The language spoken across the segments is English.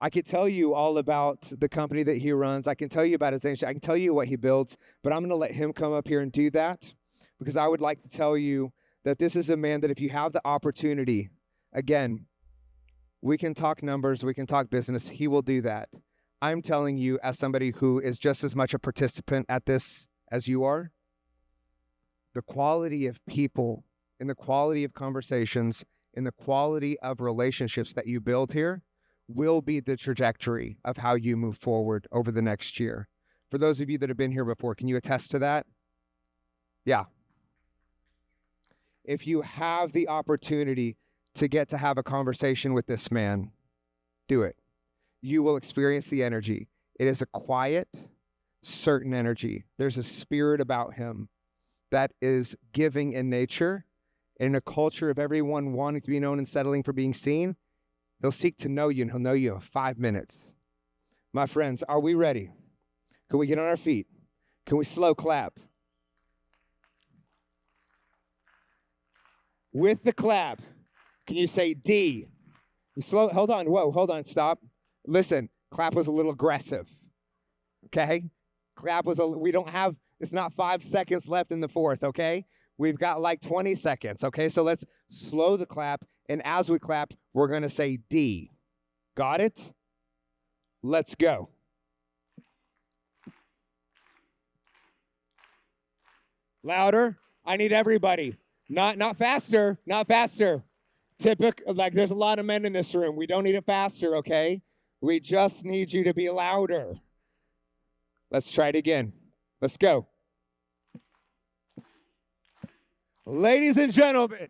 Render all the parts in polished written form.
I could tell you all about the company that he runs. I can tell you about his agency. I can tell you what he builds, but I'm going to let him come up here and do that because I would like to tell you that this is a man that if you have the opportunity, again, we can talk numbers, we can talk business. He will do that. I'm telling you, as somebody who is just as much a participant at this as you are, the quality of people and the quality of conversations and the quality of relationships that you build here will be the trajectory of how you move forward over the next year. For those of you that have been here before, can you attest to that? Yeah. If you have the opportunity to get to have a conversation with this man, do it. You will experience the energy. It is a quiet, certain energy. There's a spirit about him that is giving in nature. In a culture of everyone wanting to be known and settling for being seen, he'll seek to know you, and he'll know you in 5 minutes. My friends, are we ready? Can we get on our feet? Can we slow clap? With the clap, can you say D? Slow, hold on, whoa, hold on, stop. Listen, clap was a little aggressive, okay? Clap was, we don't have, it's not 5 seconds left in the fourth, okay? We've got like 20 seconds, okay? So let's slow the clap, and as we clap, we're gonna say D. Got it? Let's go. Louder. I need everybody. Not faster, not faster. Like there's a lot of men in this room. We don't need it faster, okay? We just need you to be louder. Let's try it again. Let's go. Ladies and gentlemen,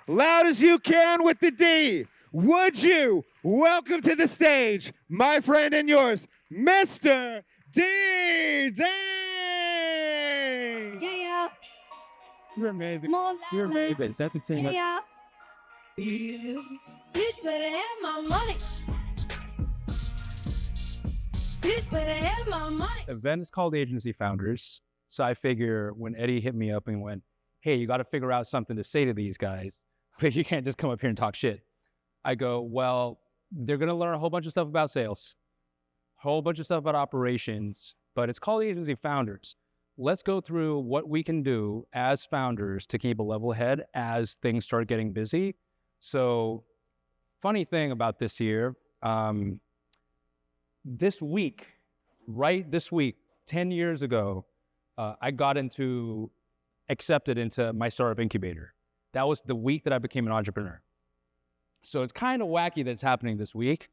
loud as you can with the D, would you welcome to the stage my friend and yours, Mr. D. Dang! Yeah. You're amazing. More You're louder. amazing. That's the thing. Yeah. Bitch better have my money. Bitch better have my money. Event is called Agency Founders. So I figure when Eddie hit me up and went, hey, you got to figure out something to say to these guys because you can't just come up here and talk shit. I go, well, they're going to learn a whole bunch of stuff about sales, a whole bunch of stuff about operations, but it's called Agency Founders. Let's go through what we can do as founders to keep a level head as things start getting busy. So funny thing about this year, this week, 10 years ago, I got accepted into my startup incubator. That was the week that I became an entrepreneur. So it's kind of wacky that it's happening this week.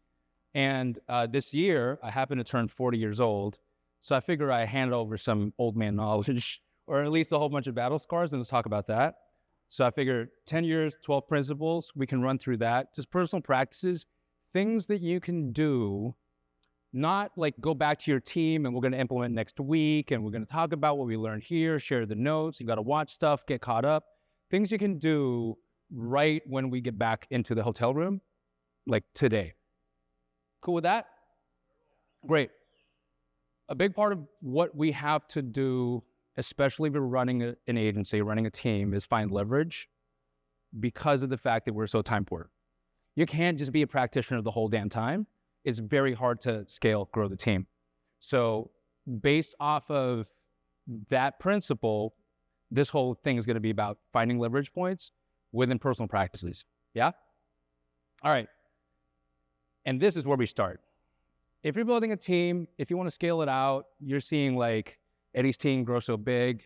And this year, I happen to turn 40 years old. So I figure I hand over some old man knowledge, or at least a whole bunch of battle scars, and let's talk about that. So I figure 10 years, 12 principles, we can run through that. Just personal practices, things that you can do, not like go back to your team and we're going to implement next week and we're going to talk about what we learned here, share the notes, you got to watch stuff, get caught up. Things you can do right when we get back into the hotel room, like today. Cool with that? Great. A big part of what we have to do, especially if we're running an agency, running a team, is find leverage because of the fact that we're so time poor. You can't just be a practitioner the whole damn time. It's very hard to scale, grow the team. So based off of that principle, this whole thing is going to be about finding leverage points within personal practices. Yeah? All right. And this is where we start. If you're building a team, if you want to scale it out, you're seeing like Eddie's team grow so big.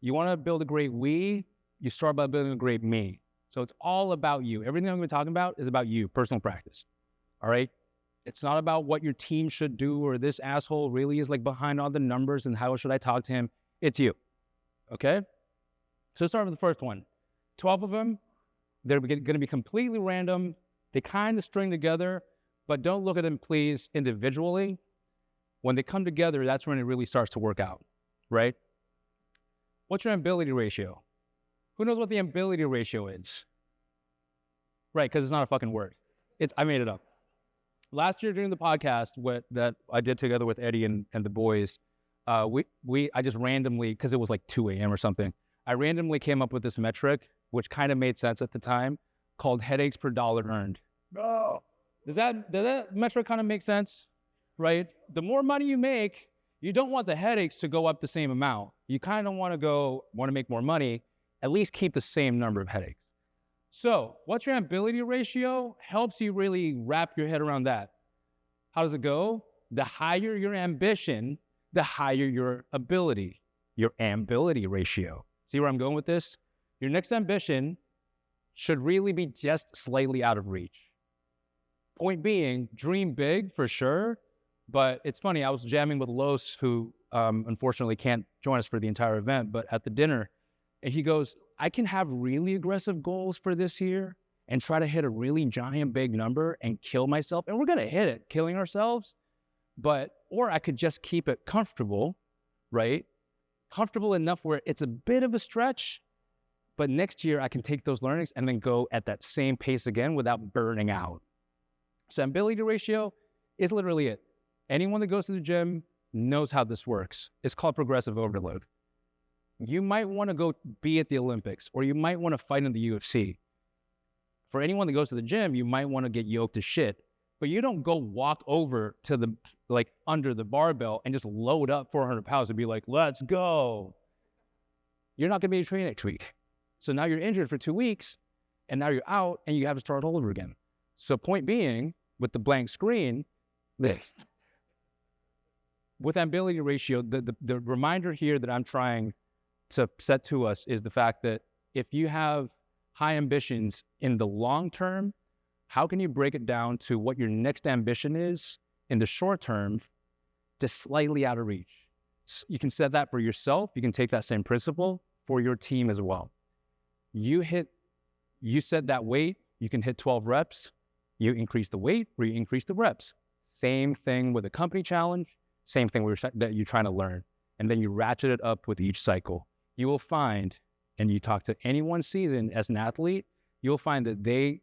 You want to build a great we, you start by building a great me. So it's all about you. Everything I'm going to be talking about is about you, personal practice. All right? It's not about what your team should do or this asshole really is like behind all the numbers and how should I talk to him. It's you. Okay? So let's start with the first one. 12 of them, they're going to be completely random. They kind of string together, but don't look at them, please, individually. When they come together, that's when it really starts to work out, right? What's your ambility ratio? Who knows what the ambility ratio is? Right, because it's not a fucking word. I made it up. Last year during the podcast that I did together with Eddie and the boys, I just randomly, because it was like 2 a.m. or something, I randomly came up with this metric, which kind of made sense at the time, called headaches per dollar earned. No. Does that metric kind of make sense? Right? The more money you make, you don't want the headaches to go up the same amount. You kind of want to make more money, at least keep the same number of headaches. So what's your ambility ratio? Helps you really wrap your head around that. How does it go? The higher your ambition, the higher your ability, your ambility ratio. See where I'm going with this? Your next ambition should really be just slightly out of reach. Point being, dream big for sure, but it's funny, I was jamming with Los, who unfortunately can't join us for the entire event, but at the dinner, and he goes, I can have really aggressive goals for this year and try to hit a really giant big number and kill myself. And we're going to hit it, killing ourselves. Or I could just keep it comfortable, right? Comfortable enough where it's a bit of a stretch, but next year I can take those learnings and then go at that same pace again without burning out. So ambility ratio is literally it. Anyone that goes to the gym knows how this works. It's called progressive overload. You might want to go be at the Olympics, or you might want to fight in the UFC. For anyone that goes to the gym, you might want to get yoked to shit, but you don't go walk over to the, under the barbell and just load up 400 pounds and be like, let's go. You're not going to be training next week. So now you're injured for 2 weeks, and now you're out, and you have to start all over again. So point being, with the blank screen, with ambility ratio, the reminder here that I'm trying to set to us is the fact that if you have high ambitions in the long term, how can you break it down to what your next ambition is in the short term to slightly out of reach? You can set that for yourself. You can take that same principle for your team as well. You set that weight, you can hit 12 reps, you increase the weight or you increase the reps. Same thing with a company challenge, same thing that you're trying to learn. And then you ratchet it up with each cycle. You will find, and you talk to anyone seasoned as an athlete, you'll find that they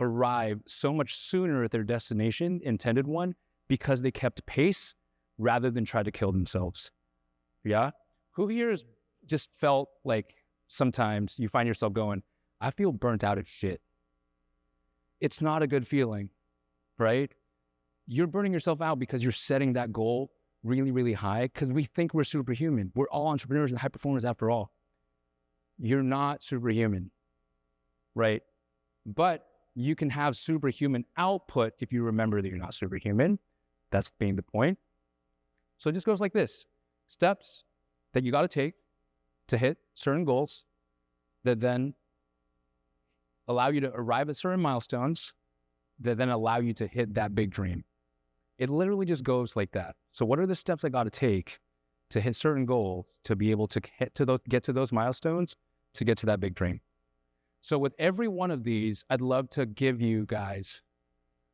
arrive so much sooner at their destination, intended one, because they kept pace rather than try to kill themselves. Yeah? Who here has just felt like sometimes you find yourself going, I feel burnt out as shit. It's not a good feeling, right? You're burning yourself out because you're setting that goal really, really high because we think we're superhuman. We're all entrepreneurs and high performers after all. You're not superhuman, right? But you can have superhuman output if you remember that you're not superhuman. That's being the point. So it just goes like this. Steps that you got to take to hit certain goals that then allow you to arrive at certain milestones that then allow you to hit that big dream. It literally just goes like that. So what are the steps I got to take to hit certain goals to be able to get to those milestones to get to that big dream? So with every one of these, I'd love to give you guys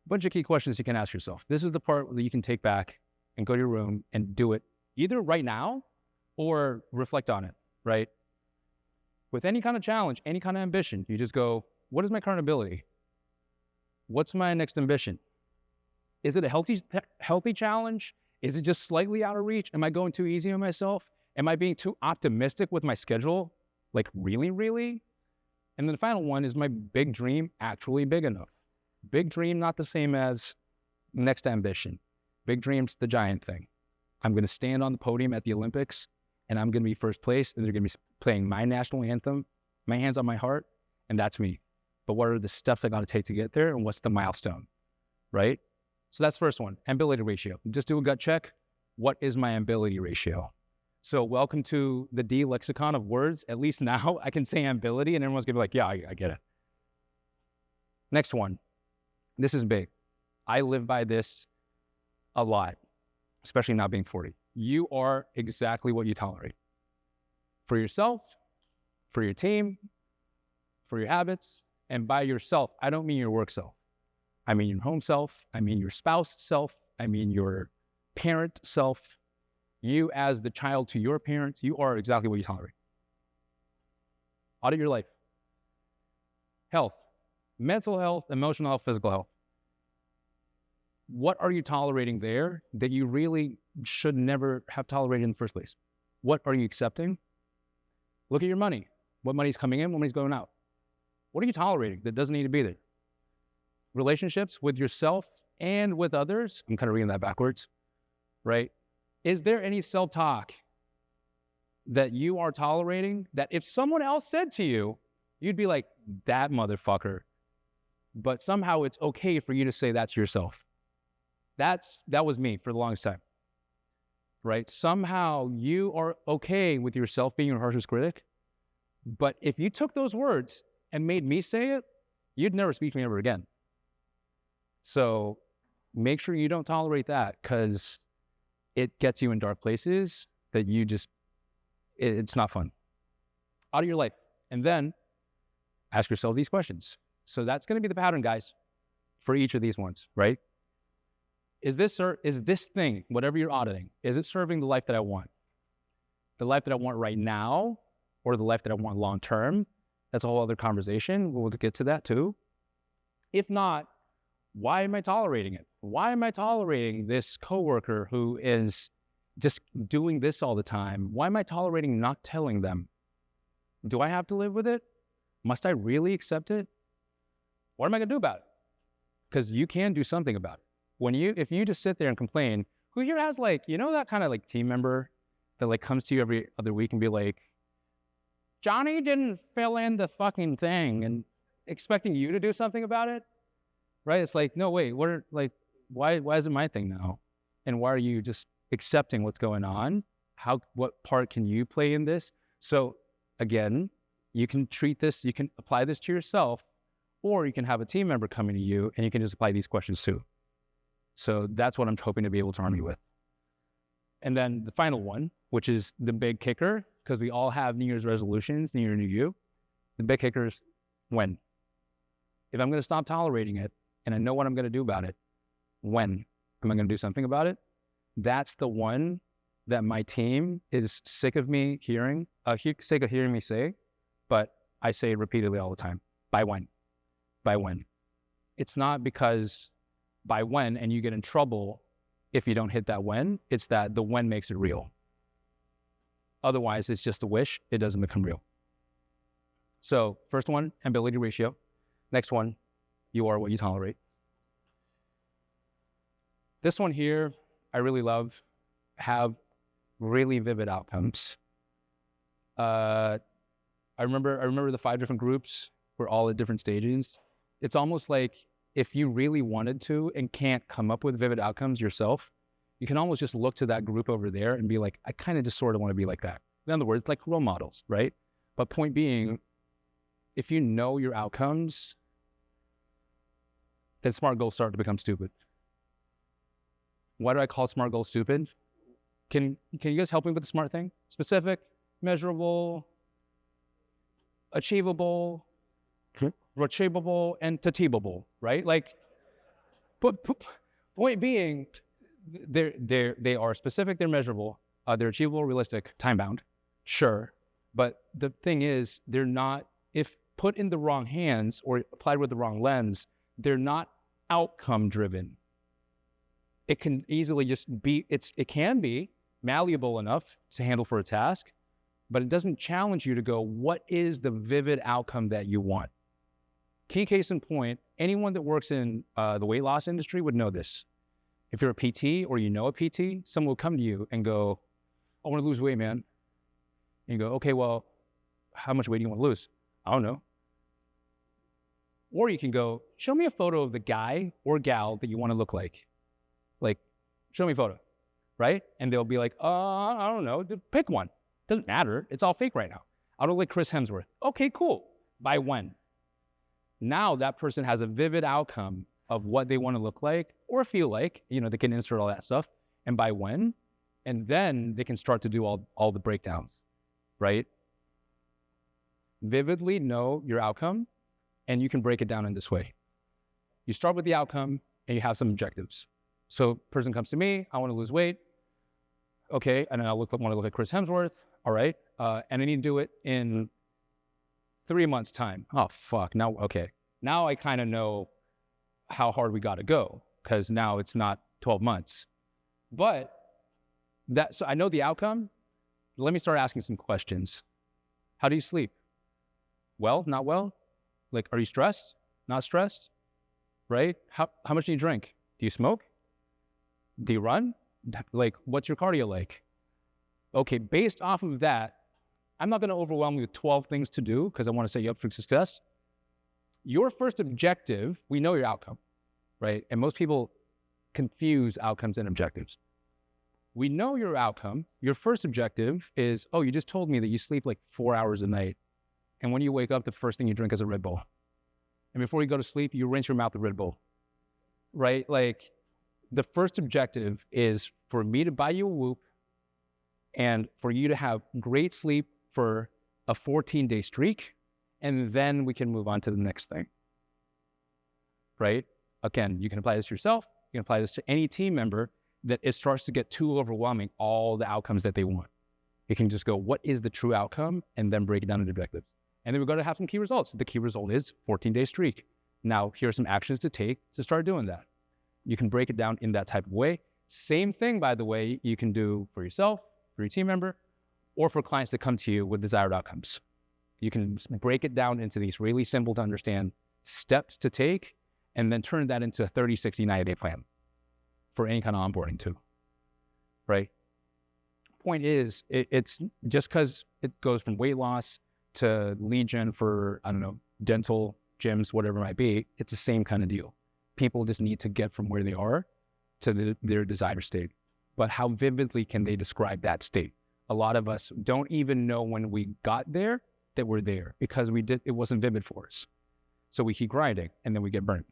a bunch of key questions you can ask yourself. This is the part that you can take back and go to your room and do it either right now or reflect on it, right? With any kind of challenge, any kind of ambition, you just go, what is my current ability? What's my next ambition? Is it a healthy challenge? Is it just slightly out of reach? Am I going too easy on myself? Am I being too optimistic with my schedule? Like really, really? And then the final one, is my big dream actually big enough? Big dream, not the same as next ambition. Big dream's the giant thing. I'm going to stand on the podium at the Olympics and I'm going to be first place and they're going to be playing my national anthem, my hands on my heart, and that's me. But what are the steps I got to take to get there and what's the milestone, right? So that's the first one, ambility ratio. Just do a gut check. What is my ambility ratio? So welcome to the D lexicon of words. At least now I can say ambility and everyone's gonna be like, yeah, I get it. Next one. This is big. I live by this a lot, especially now being 40. You are exactly what you tolerate. For yourself, for your team, for your habits, and by yourself, I don't mean your work self. I mean your home self, I mean your spouse self, I mean your parent self. You as the child to your parents, you are exactly what you tolerate. Audit your life. Health, mental health, emotional health, physical health. What are you tolerating there that you really should never have tolerated in the first place? What are you accepting? Look at your money. What money's coming in, what money's going out? What are you tolerating that doesn't need to be there? relationships with yourself and with others, I'm kind of reading that backwards, right? Is there any self-talk that you are tolerating that if someone else said to you, you'd be like, that motherfucker, but somehow it's okay for you to say that to yourself? That was me for the longest time, right? Somehow you are okay with yourself being your harshest critic, but if you took those words and made me say it, you'd never speak to me ever again. So make sure you don't tolerate that, because it gets you in dark places that you just, it's not fun. Out of your life. And then ask yourself these questions. So that's going to be the pattern, guys, for each of these ones, right? Is this thing, whatever you're auditing, is it serving the life that I want? The life that I want right now, or the life that I want long term? That's a whole other conversation. We'll get to that too. If not, why am I tolerating it? Why am I tolerating this coworker who is just doing this all the time? Why am I tolerating not telling them? Do I have to live with it? Must I really accept it? What am I going to do about it? Because you can do something about it. If you just sit there and complain, who here has that kind of team member that comes to you every other week and be like, Johnny didn't fill in the fucking thing, and expecting you to do something about it, right? It's like, no, wait, why is it my thing now? And why are you just accepting what's going on? What part can you play in this? So again, you can apply this to yourself, or you can have a team member coming to you and you can just apply these questions too. So that's what I'm hoping to be able to arm you with. And then the final one, which is the big kicker, because we all have New Year's resolutions, New Year, New You. The big kicker is when. If I'm going to stop tolerating it and I know what I'm going to do about it, when am I going to do something about it? That's the one that my team is sick of me hearing, sick of hearing me say, but I say it repeatedly all the time. By when? By when? It's not because by when and you get in trouble if you don't hit that when. It's that the when makes it real. Otherwise, it's just a wish. It doesn't become real. So first one, ambility ratio. Next one, you are what you tolerate. This one here, I really love. Have really vivid outcomes. I remember the 5 different groups were all at different stages. It's almost like if you really wanted to and can't come up with vivid outcomes yourself, you can almost just look to that group over there and be like, I kind of just sort of want to be like that. In other words, like role models, right? But point being, if you know your outcomes, then SMART goals start to become stupid. Why do I call SMART goals stupid? Can you guys help me with the SMART thing? Specific, measurable, achievable, retrievable, and achievable, right? Point being, they are specific, they're measurable, they're achievable, realistic, time-bound, sure. But the thing is, they're not, if put in the wrong hands or applied with the wrong lens, they're not outcome-driven. It can easily just be, it can be malleable enough to handle for a task, but it doesn't challenge you to go, what is the vivid outcome that you want? Key case in point, anyone that works in the weight loss industry would know this. If you're a PT or you know a PT, someone will come to you and go, I want to lose weight, man. And you go, okay, well, how much weight do you want to lose? I don't know. Or you can go, show me a photo of the guy or gal that you want to look like. Show me a photo, right? And they'll be like, I don't know, pick one. Doesn't matter, it's all fake right now. I don't look like Chris Hemsworth. Okay, cool. By when? Now that person has a vivid outcome of what they want to look like or feel like, they can insert all that stuff. And by when? And then they can start to do all the breakdowns, right? Vividly know your outcome, and you can break it down in this way. You start with the outcome, and you have some objectives. So person comes to me, I want to lose weight. Okay, and then I want to look at Chris Hemsworth. All right, and I need to do it in 3 months' time. Oh, fuck, now I kind of know how hard we got to go, because now it's not 12 months. But so I know the outcome. Let me start asking some questions. How do you sleep? Well, not well? Are you stressed? Not stressed? right? How much do you drink? Do you smoke? Do you run? Like, what's your cardio like? Okay, based off of that, I'm not going to overwhelm you with 12 things to do because I want to set you up for success. Your first objective, we know your outcome, right? And most people confuse outcomes and objectives. We know your outcome. Your first objective is, oh, you just told me that you sleep like 4 hours a night. And when you wake up, the first thing you drink is a Red Bull. And before you go to sleep, you rinse your mouth with Red Bull, right? Like, the first objective is for me to buy you a Whoop and for you to have great sleep for a 14-day streak, and then we can move on to the next thing, right? Again, you can apply this to yourself. You can apply this to any team member that it starts to get too overwhelming, all the outcomes that they want. You can just go, what is the true outcome? And then break it down into objectives. And then we're going to have some key results. The key result is 14-day streak. Now, here are some actions to take to start doing that. You can break it down in that type of way. Same thing, by the way, you can do for yourself, for your team member, or for clients that come to you with desired outcomes. You can break it down into these really simple to understand steps to take, and then turn that into a 30, 60, 90-day plan for any kind of onboarding too, right? Point is, it's just because it goes from weight loss to lead gen for, I don't know, dental, gyms, whatever it might be, it's the same kind of deal. People just need to get from where they are to their desired state. But how vividly can they describe that state? A lot of us don't even know when we got there that we're there because it wasn't vivid for us. So we keep grinding and then we get burnt.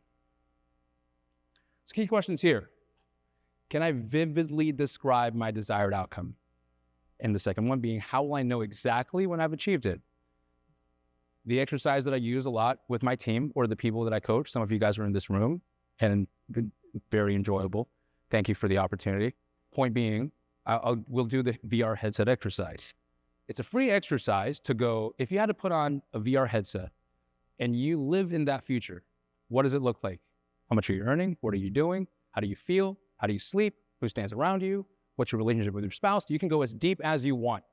So key questions here. Can I vividly describe my desired outcome? And the second one being, how will I know exactly when I've achieved it? The exercise that I use a lot with my team or the people that I coach, some of you guys are in this room, and very enjoyable. Thank you for the opportunity. Point being, we'll do the VR headset exercise. It's a free exercise to go, if you had to put on a VR headset and you live in that future, what does it look like? How much are you earning? What are you doing? How do you feel? How do you sleep? Who stands around you? What's your relationship with your spouse? You can go as deep as you want.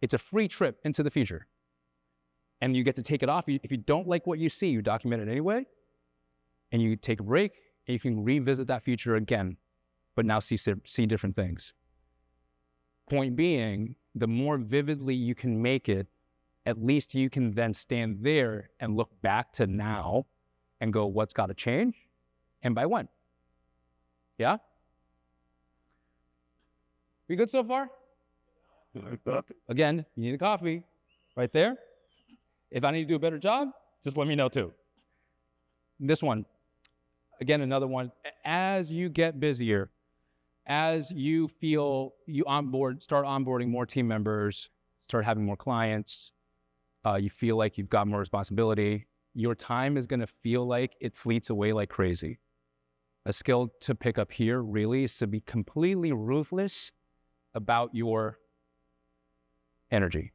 It's a free trip into the future. And you get to take it off. If you don't like what you see, you document it anyway. And you take a break, and you can revisit that future again, but now see different things. Point being, the more vividly you can make it, at least you can then stand there and look back to now and go, what's got to change? And by when? Yeah? We good so far? Again, you need a coffee right there. If I need to do a better job, just let me know too. This one, again, another one. As you get busier, as you feel you start onboarding more team members, start having more clients, you feel like you've got more responsibility, your time is going to feel like it fleets away like crazy. A skill to pick up here really is to be completely ruthless about your energy,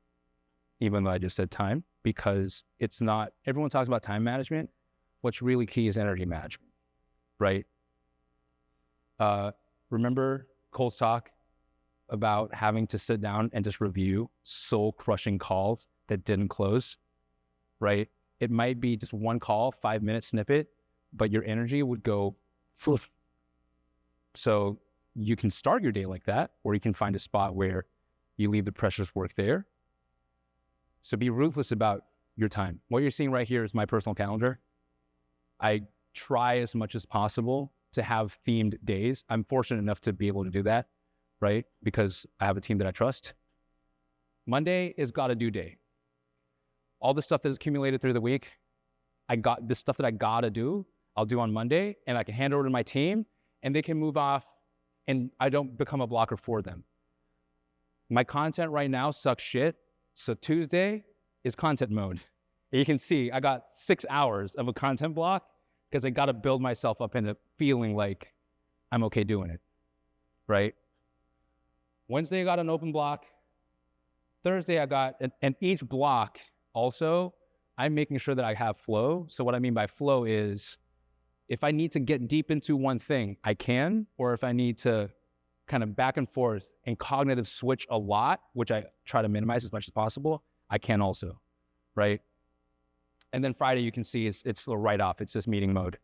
even though I just said time, because it's not, everyone talks about time management. What's really key is energy management, right? Remember Cole's talk about having to sit down and just review soul-crushing calls that didn't close, right? It might be just one call, 5-minute snippet, but your energy would go foof. So you can start your day like that, or you can find a spot where you leave the precious work there. So be ruthless about your time. What you're seeing right here is my personal calendar. I try as much as possible to have themed days. I'm fortunate enough to be able to do that, right? Because I have a team that I trust. Monday is gotta do day. All the stuff that is accumulated through the week, the stuff that I gotta do, I'll do on Monday, and I can hand over to my team, and they can move off, and I don't become a blocker for them. My content right now sucks shit, so Tuesday is content mode. And you can see I got 6 hours of a content block because I got to build myself up into feeling like I'm okay doing it, right? Wednesday, I got an open block. Thursday, I got, and each block also, I'm making sure that I have flow. So what I mean by flow is if I need to get deep into one thing, I can, or if I need to kind of back and forth and cognitive switch a lot, which I try to minimize as much as possible, I can also, right? And then Friday, you can see it's a write-off. It's just meeting mode.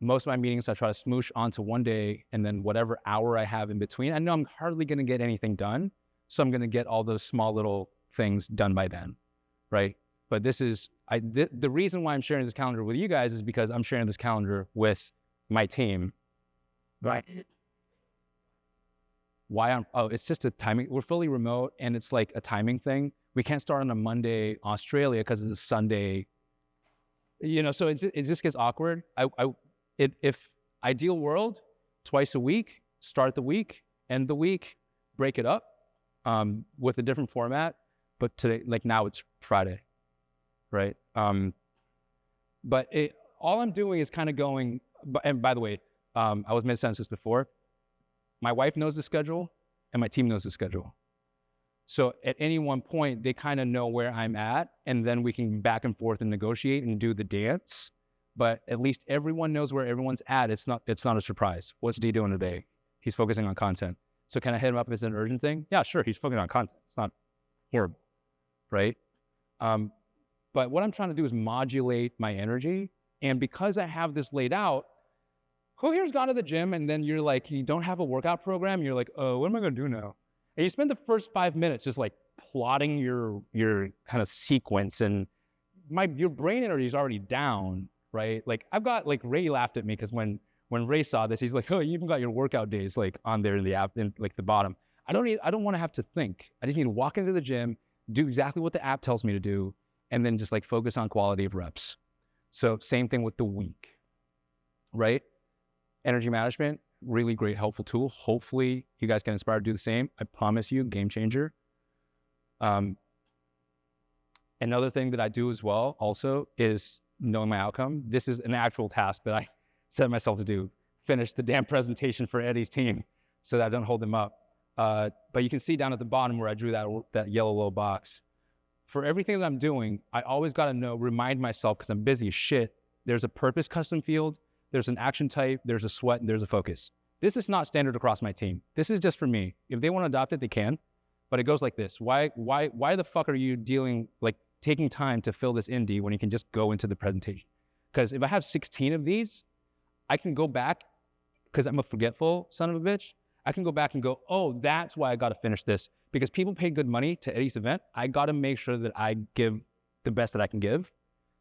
Most of my meetings, I try to smoosh onto one day, and then whatever hour I have in between, I know I'm hardly going to get anything done. So I'm going to get all those small little things done by then, right? But this is, the reason why I'm sharing this calendar with you guys is because I'm sharing this calendar with my team. Right. It's just a timing. We're fully remote, and it's like a timing thing. We can't start on a Monday Australia because it's a Sunday, so it just gets awkward. If ideal world, twice a week, start the week, end the week, break it up with a different format. But today, like now it's Friday, right? But all I'm doing is kind of going, and by the way, I was mid-sentence this before. My wife knows the schedule and my team knows the schedule. So at any one point, they kind of know where I'm at, and then we can back and forth and negotiate and do the dance. But at least everyone knows where everyone's at. It's not a surprise. What's D doing today? He's focusing on content. So can I hit him up if it's an urgent thing? Yeah, sure. He's focusing on content. It's not horrible, right? But what I'm trying to do is modulate my energy. And because I have this laid out, who here's gone to the gym and then you're like, you don't have a workout program? You're like, oh, what am I going to do now? And you spend the first 5 minutes just like plotting your kind of sequence, and your brain energy is already down, right? Like Ray laughed at me because when Ray saw this, he's like, oh, you even got your workout days like on there in the app, in like the bottom. I don't want to have to think. I just need to walk into the gym, do exactly what the app tells me to do, and then just like focus on quality of reps. So same thing with the week, right? Energy management, really great, helpful tool. Hopefully you guys get inspired to do the same. I promise you, game changer. Another thing that I do as well also is knowing my outcome. This is an actual task that I set myself to do. Finish the damn presentation for Eddie's team so that I don't hold them up. But you can see down at the bottom where I drew that yellow little box. For everything that I'm doing, I always got to remind myself, because I'm busy as shit, there's a purpose custom field, there's an action type, there's a sweat, and there's a focus. This is not standard across my team. This is just for me. If they want to adopt it, they can. But it goes like this. Why the fuck are you taking time to fill this indie when you can just go into the presentation? Because if I have 16 of these, I can go back, because I'm a forgetful son of a bitch, I can go back and go, oh, that's why I got to finish this. Because people pay good money to Eddie's event, I got to make sure that I give the best that I can give.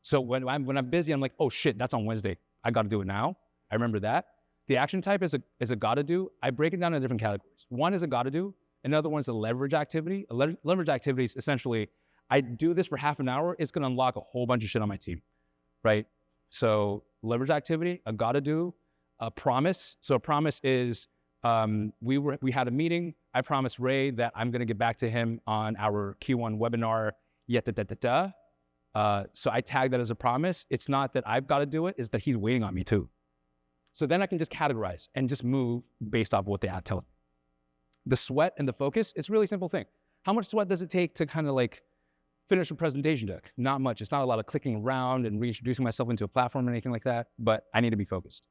So when I'm busy, I'm like, oh shit, that's on Wednesday. I got to do it now. I remember that. The action type is a got to do. I break it down into different categories. One is a got to do. Another one is a leverage activity. A leverage activity is essentially, I do this for half an hour, it's going to unlock a whole bunch of shit on my team, right? So leverage activity, a got to do, a promise. So a promise is, we had a meeting. I promised Ray that I'm going to get back to him on our Q1 webinar, so I tag that as a promise. It's not that I've got to do it, it's that he's waiting on me too. So then I can just categorize and just move based off of what the app tells me. The sweat and the focus, it's a really simple thing. How much sweat does it take to kind of like finish a presentation deck? Not much. It's not a lot of clicking around and reintroducing myself into a platform or anything like that, but I need to be focused.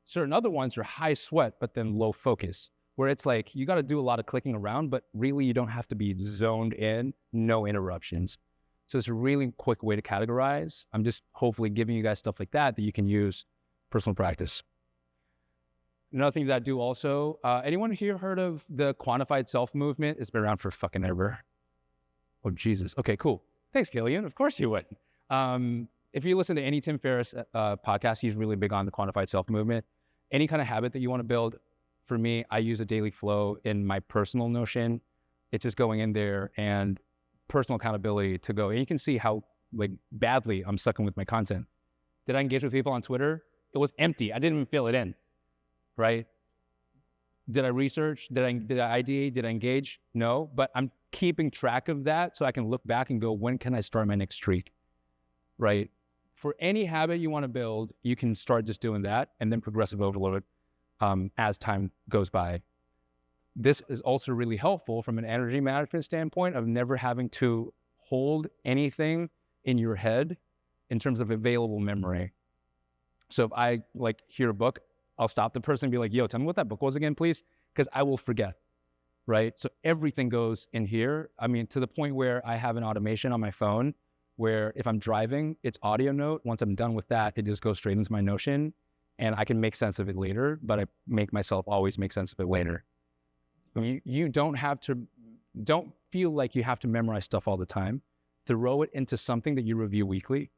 Certain other ones are high sweat, but then low focus, where it's like, you got to do a lot of clicking around, but really you don't have to be zoned in, no interruptions. So it's a really quick way to categorize. I'm just hopefully giving you guys stuff like that you can use personal practice. Another thing that I do also, anyone here heard of the quantified self movement? It's been around for fucking ever. Oh, Jesus. Okay, cool. Thanks, Killian. Of course you would. If you listen to any Tim Ferriss podcast, he's really big on the quantified self movement. Any kind of habit that you want to build, for me, I use a daily flow in my personal Notion. It's just going in there and personal accountability to go. And you can see how like badly I'm sucking with my content. Did I engage with people on Twitter? It was empty. I didn't even fill it in, right? Did I research? Did I ideate? Did I engage? No, but I'm keeping track of that so I can look back and go, when can I start my next streak, right? For any habit you want to build, you can start just doing that and then progressive overload as time goes by. This is also really helpful from an energy management standpoint of never having to hold anything in your head in terms of available memory. So if I like hear a book, I'll stop the person and be like, yo, tell me what that book was again, please, because I will forget, right? So everything goes in here. I mean, to the point where I have an automation on my phone where if I'm driving, it's audio note. Once I'm done with that, it just goes straight into my Notion. and I can make sense of it later, but I make myself always make sense of it later. You don't feel like you have to memorize stuff all the time. Throw it into something that you review weekly,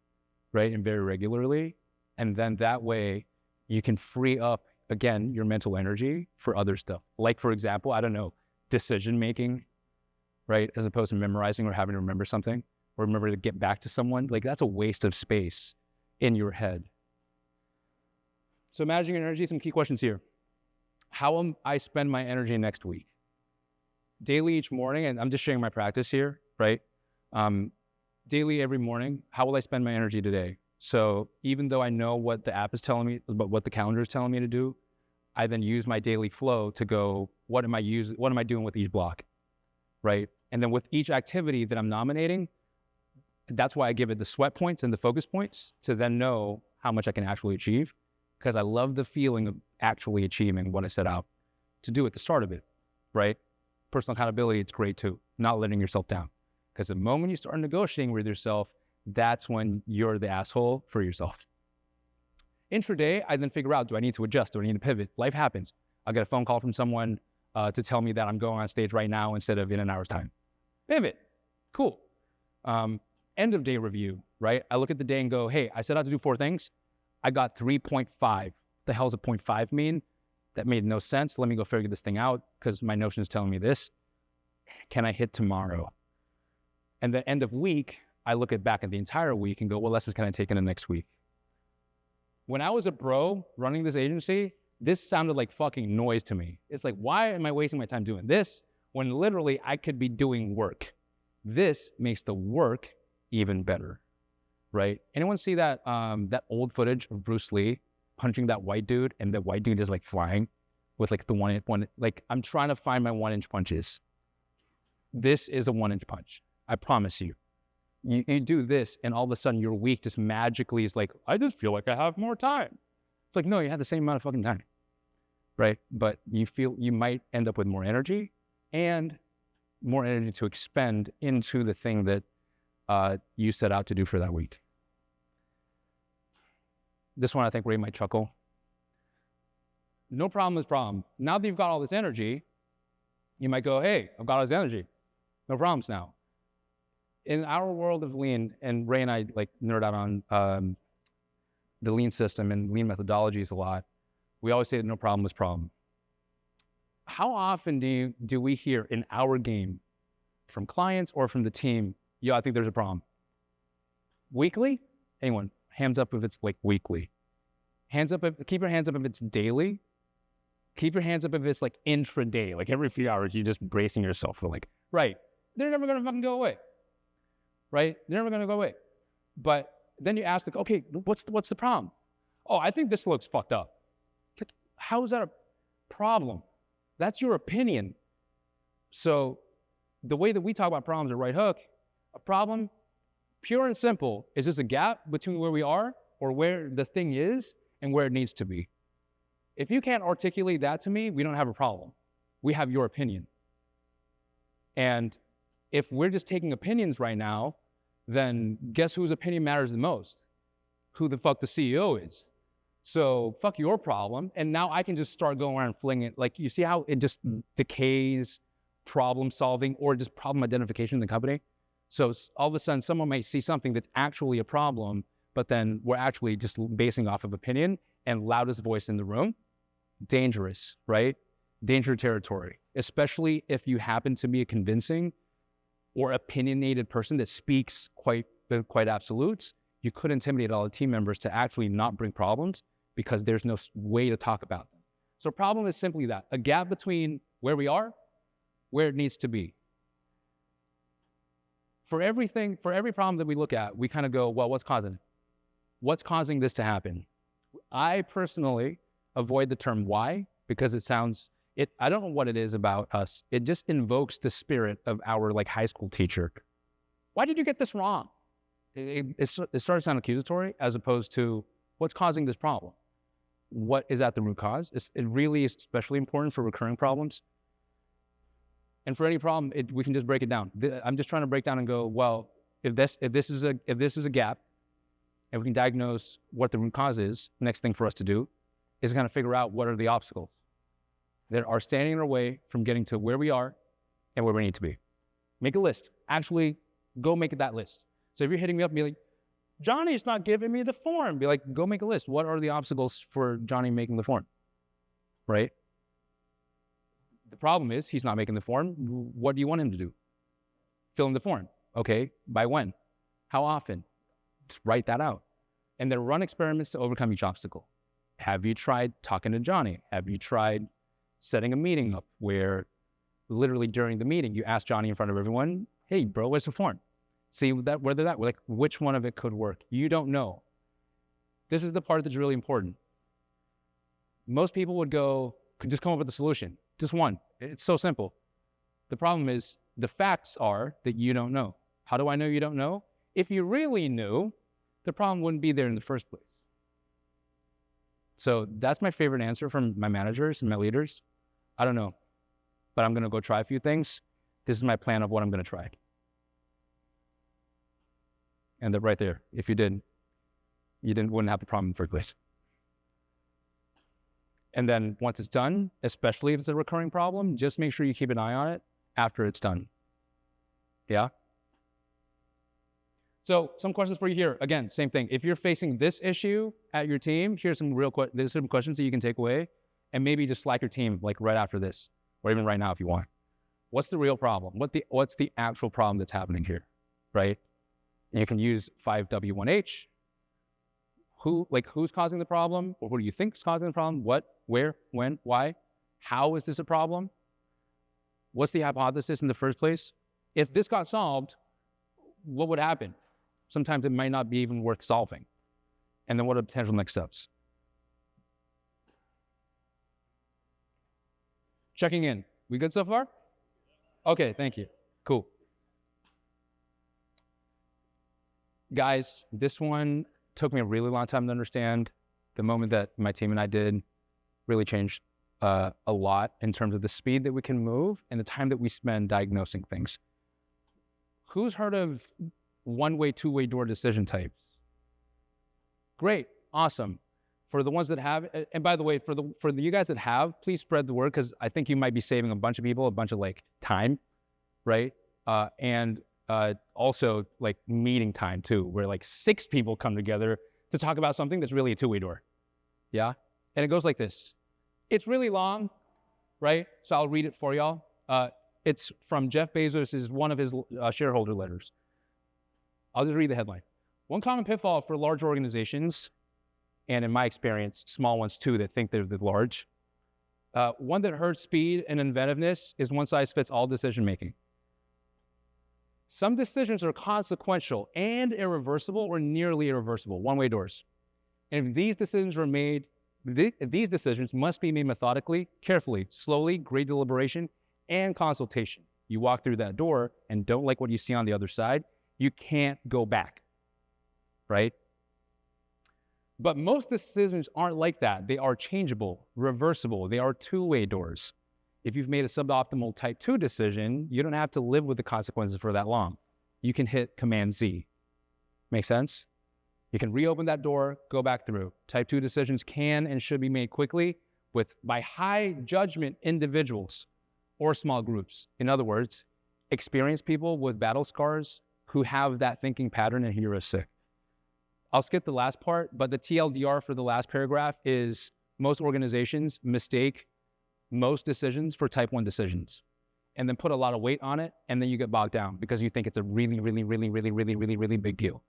right, and very regularly, and then that way you can free up, again, your mental energy for other stuff. Like, for example, I don't know, decision making, right, as opposed to memorizing or having to remember something or remember to get back to someone. Like, that's a waste of space in your head. So managing your energy, some key questions here. How will I spend my energy next week? Daily each morning, and I'm just sharing my practice here, right? Daily every morning, how will I spend my energy today? So even though I know what the app is telling me, but what the calendar is telling me to do, I then use my daily flow to go, what am I doing with each block, right? And then with each activity that I'm nominating, that's why I give it the sweat points and the focus points to then know how much I can actually achieve, because I love the feeling of actually achieving what I set out to do at the start of it, right? Personal accountability, it's great too, not letting yourself down. Because the moment you start negotiating with yourself, that's when you're the asshole for yourself. Intraday, I then figure out, do I need to adjust? Do I need to pivot? Life happens. I'll get a phone call from someone to tell me that I'm going on stage right now instead of in an hour's time. Pivot. Cool. End of day review, right? I look at the day and go, hey, I set out to do 4 things. I got 3.5. The hell does a 0.5 mean? That made no sense. Let me go figure this thing out because my notion is telling me this. Can I hit tomorrow? And the end of week, I look back at the entire week and go, what lessons can I take in the next week? When I was a bro running this agency, this sounded like fucking noise to me. It's like, why am I wasting my time doing this when literally I could be doing work? This makes the work even better, right? Anyone see that that old footage of Bruce Lee punching that white dude and the white dude is like flying with like the one, like I'm trying to find my 1-inch punches. This is a 1-inch punch. I promise you. You do this and all of a sudden your week just magically is like, I just feel like I have more time. It's like, no, you have the same amount of fucking time, right? But you feel you might end up with more energy and more energy to expend into the thing that you set out to do for that week. This one I think Ray might chuckle. No problem is problem. Now that you've got all this energy, you might go, hey, I've got all this energy. No problems now. In our world of lean, and Ray and I like nerd out on the lean system and lean methodologies a lot, we always say that no problem is problem. How often do we hear in our game from clients or from the team, yo, I think there's a problem? Weekly? Anyone? Hands up if it's like weekly. Keep your hands up if it's daily. Keep your hands up if it's like intraday, like every few hours you're just bracing yourself for like, right, they're never gonna fucking go away. Right? They're never gonna go away. But then you ask, like, okay, what's the problem? Oh, I think this looks fucked up. Like, how is that a problem? That's your opinion. So the way that we talk about problems at Right Hook, a problem, pure and simple, is just a gap between where we are or where the thing is and where it needs to be. If you can't articulate that to me, we don't have a problem. We have your opinion. And if we're just taking opinions right now, then guess whose opinion matters the most? Who the fuck the CEO is. So fuck your problem. And now I can just start going around and flinging it. Like, you see how it just decays problem solving or just problem identification in the company? So all of a sudden someone might see something that's actually a problem, but then we're actually just basing off of opinion and loudest voice in the room. Dangerous, right? Danger territory, especially if you happen to be a convincing or opinionated person that speaks quite absolutes. You could intimidate all the team members to actually not bring problems because there's no way to talk about them. So problem is simply that, a gap between where we are, where it needs to be. For every problem that we look at, we kind of go, well, what's causing it? What's causing this to happen? I personally avoid the term why because I don't know what it is about us. It just invokes the spirit of our like high school teacher. Why did you get this wrong? It starts to sound accusatory as opposed to what's causing this problem. What is at the root cause? It really is especially important for recurring problems. And for any problem, we can just break it down. I'm just trying to break down and go, well, if this is a gap, and we can diagnose what the root cause is, next thing for us to do is kind of figure out what are the obstacles that are standing in our way from getting to where we are and where we need to be. Make a list. Actually, go make that list. So if you're hitting me up and be like, Johnny's not giving me the form, be like, go make a list. What are the obstacles for Johnny making the form, right? The problem is he's not making the form. What do you want him to do? Fill in the form. Okay, by when? How often? Just write that out. And then run experiments to overcome each obstacle. Have you tried talking to Johnny? Have you tried setting a meeting up where literally during the meeting, you ask Johnny in front of everyone, hey, bro, where's the form? See whether that, like, which one of it could work. You don't know. This is the part that's really important. Most people would could just come up with a solution. Just one. It's so simple. The problem is the facts are that you don't know. How do I know you don't know? If you really knew, the problem wouldn't be there in the first place. So that's my favorite answer from my managers and my leaders. I don't know, but I'm going to go try a few things. This is my plan of what I'm going to try. And that right there, if you wouldn't have the problem in the first place. And then once it's done, especially if it's a recurring problem, just make sure you keep an eye on it after it's done. Yeah? So some questions for you here. Again, same thing. If you're facing this issue at your team, here's some there's some questions that you can take away and maybe just Slack your team like right after this or even right now if you want. What's the real problem? What's the actual problem that's happening here, right? And you can use 5W1H. Who's causing the problem? Or who do you think is causing the problem? What, where, when, why? How is this a problem? What's the hypothesis in the first place? If this got solved, what would happen? Sometimes it might not be even worth solving. And then what are the potential next steps? Checking in. We good so far? Okay, thank you. Cool. Guys, this one took me a really long time to understand. The moment that my team and I did really changed a lot in terms of the speed that we can move and the time that we spend diagnosing things. Who's heard of one-way, two-way door decision types? Great, awesome. For the ones that have, and by the way, for you guys that have, please spread the word because I think you might be saving a bunch of people a bunch of like time, right? And also like meeting time too, where like 6 people come together to talk about something that's really a two-way door. Yeah? And it goes like this. It's really long, right? So I'll read it for y'all. It's from Jeff Bezos' one of his shareholder letters. I'll just read the headline. One common pitfall for large organizations, and in my experience, small ones too that think they're large, one that hurts speed and inventiveness is one-size-fits-all decision-making. Some decisions are consequential and irreversible or nearly irreversible, one-way doors. And if these decisions are made, these decisions must be made methodically, carefully, slowly, great deliberation, and consultation. You walk through that door and don't like what you see on the other side, you can't go back, right? But most decisions aren't like that. They are changeable, reversible. They are two-way doors. If you've made a suboptimal type 2 decision, you don't have to live with the consequences for that long. You can hit Command Z. Make sense? You can reopen that door, go back through. Type 2 decisions can and should be made quickly by high judgment individuals or small groups. In other words, experienced people with battle scars who have that thinking pattern and heuristic. I'll skip the last part, but the TLDR for the last paragraph is most organizations mistake most decisions for type 1 decisions and then put a lot of weight on it, and then you get bogged down because you think it's a really, really, really, really, really, really, really big deal,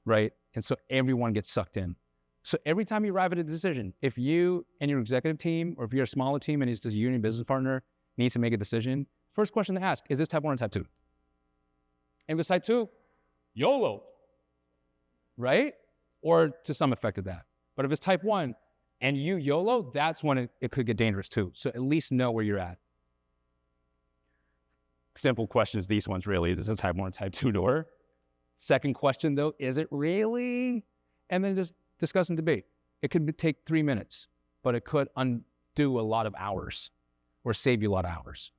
right? And so everyone gets sucked in. So every time you arrive at a decision, if you and your executive team, or if you're a smaller team and it's just you and your business partner need to make a decision, first question to ask, is this type 1 or type 2? And if it's type 2, YOLO, right? Or to some effect of that. But if it's type 1 and you YOLO, that's when it could get dangerous too. So at least know where you're at. Simple questions, these ones really. Is this a type 1 or type 2 door? Second question though, is it really? And then just discuss and debate. It could take 3 minutes, but it could undo a lot of hours or save you a lot of hours.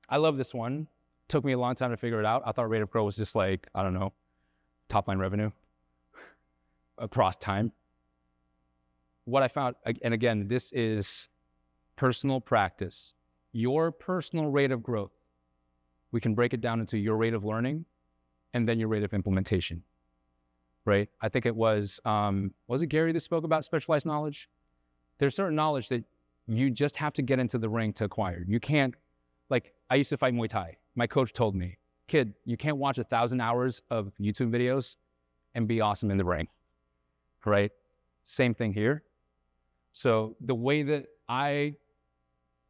I love this one. Took me a long time to figure it out. I thought rate of growth was just like, I don't know, top line revenue across time. what I found, and again, this is personal practice, your personal rate of growth. We can break it down into your rate of learning and then your rate of implementation, right? I think it was it Gary that spoke about specialized knowledge? There's certain knowledge that you just have to get into the ring to acquire. You can't, like, I used to fight Muay Thai. My coach told me, kid, you can't watch 1,000 hours of YouTube videos and be awesome in the ring, right? Same thing here. So the way that I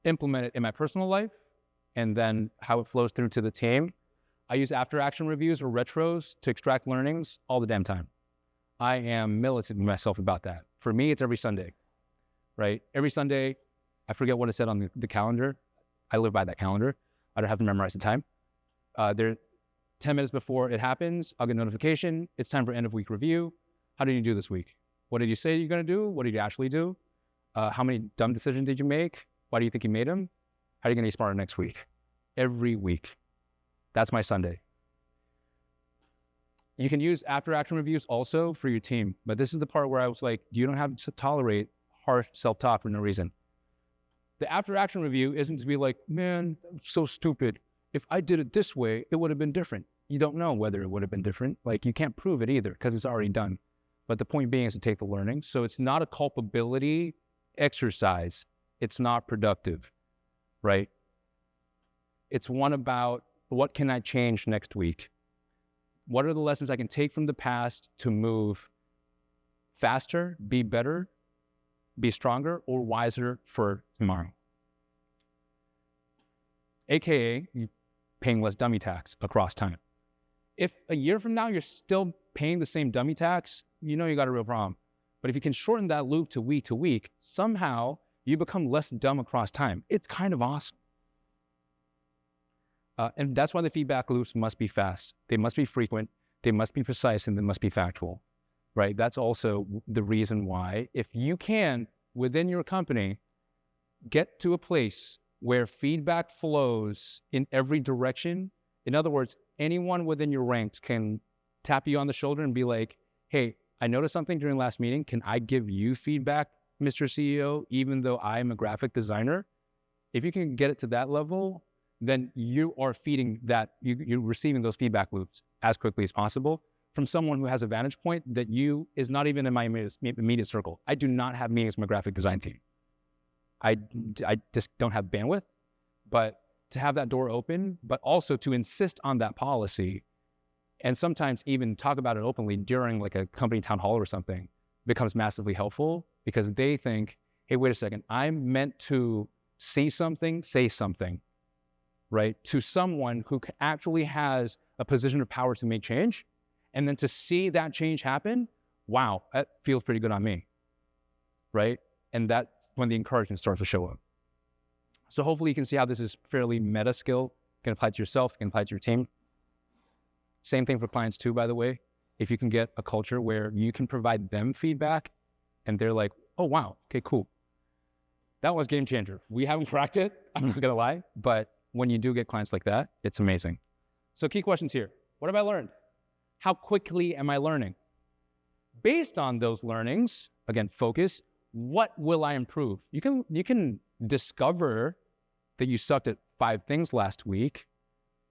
implement it in my personal life and then how it flows through to the team, I use after action reviews or retros to extract learnings all the damn time. I am militant with myself about that. For me, it's every Sunday, right? Every Sunday, I forget what it said on the calendar. I live by that calendar. I don't have to memorize the time. 10 minutes before it happens, I'll get a notification. It's time for end of week review. How did you do this week? What did you say you're going to do? What did you actually do? How many dumb decisions did you make? Why do you think you made them? How are you going to be smarter next week? Every week. That's my Sunday. You can use after action reviews also for your team, but this is the part where I was like, you don't have to tolerate harsh self-talk for no reason. The after action review isn't to be like, man, so stupid. If I did it this way, it would have been different. You don't know whether it would have been different. Like, you can't prove it either because it's already done. But the point being is to take the learning. So it's not a culpability exercise. It's not productive, right? It's one about what can I change next week? What are the lessons I can take from the past to move faster, be better, be stronger, or wiser for tomorrow? AKA, paying less dummy tax across time. If a year from now you're still paying the same dummy tax, you know you got a real problem. But if you can shorten that loop to week, somehow you become less dumb across time. It's kind of awesome. And that's why the feedback loops must be fast. They must be frequent, they must be precise, and they must be factual, right? That's also the reason why, if you can, within your company, get to a place where feedback flows in every direction. In other words, anyone within your ranks can tap you on the shoulder and be like, hey, I noticed something during last meeting. Can I give you feedback, Mr. CEO, even though I'm a graphic designer? If you can get it to that level, then you are feeding that, you're receiving those feedback loops as quickly as possible from someone who has a vantage point that is not even in my immediate circle. I do not have meetings with my graphic design team. I just don't have bandwidth, but to have that door open, but also to insist on that policy and sometimes even talk about it openly during like a company town hall or something becomes massively helpful because they think, hey, wait a second, I'm meant to see something, say something, right? To someone who actually has a position of power to make change. And then to see that change happen, wow, that feels pretty good on me, right? And that's when the encouragement starts to show up. So hopefully you can see how this is fairly meta skill. You can apply it to yourself, you can apply it to your team. Same thing for clients too, by the way. If you can get a culture where you can provide them feedback and they're like, oh, wow, okay, cool. That was game changer. We haven't cracked it, I'm not gonna lie, but when you do get clients like that, it's amazing. So key questions here. What have I learned? How quickly am I learning? Based on those learnings, again, focus, what will I improve? You can discover that you sucked at 5 things last week,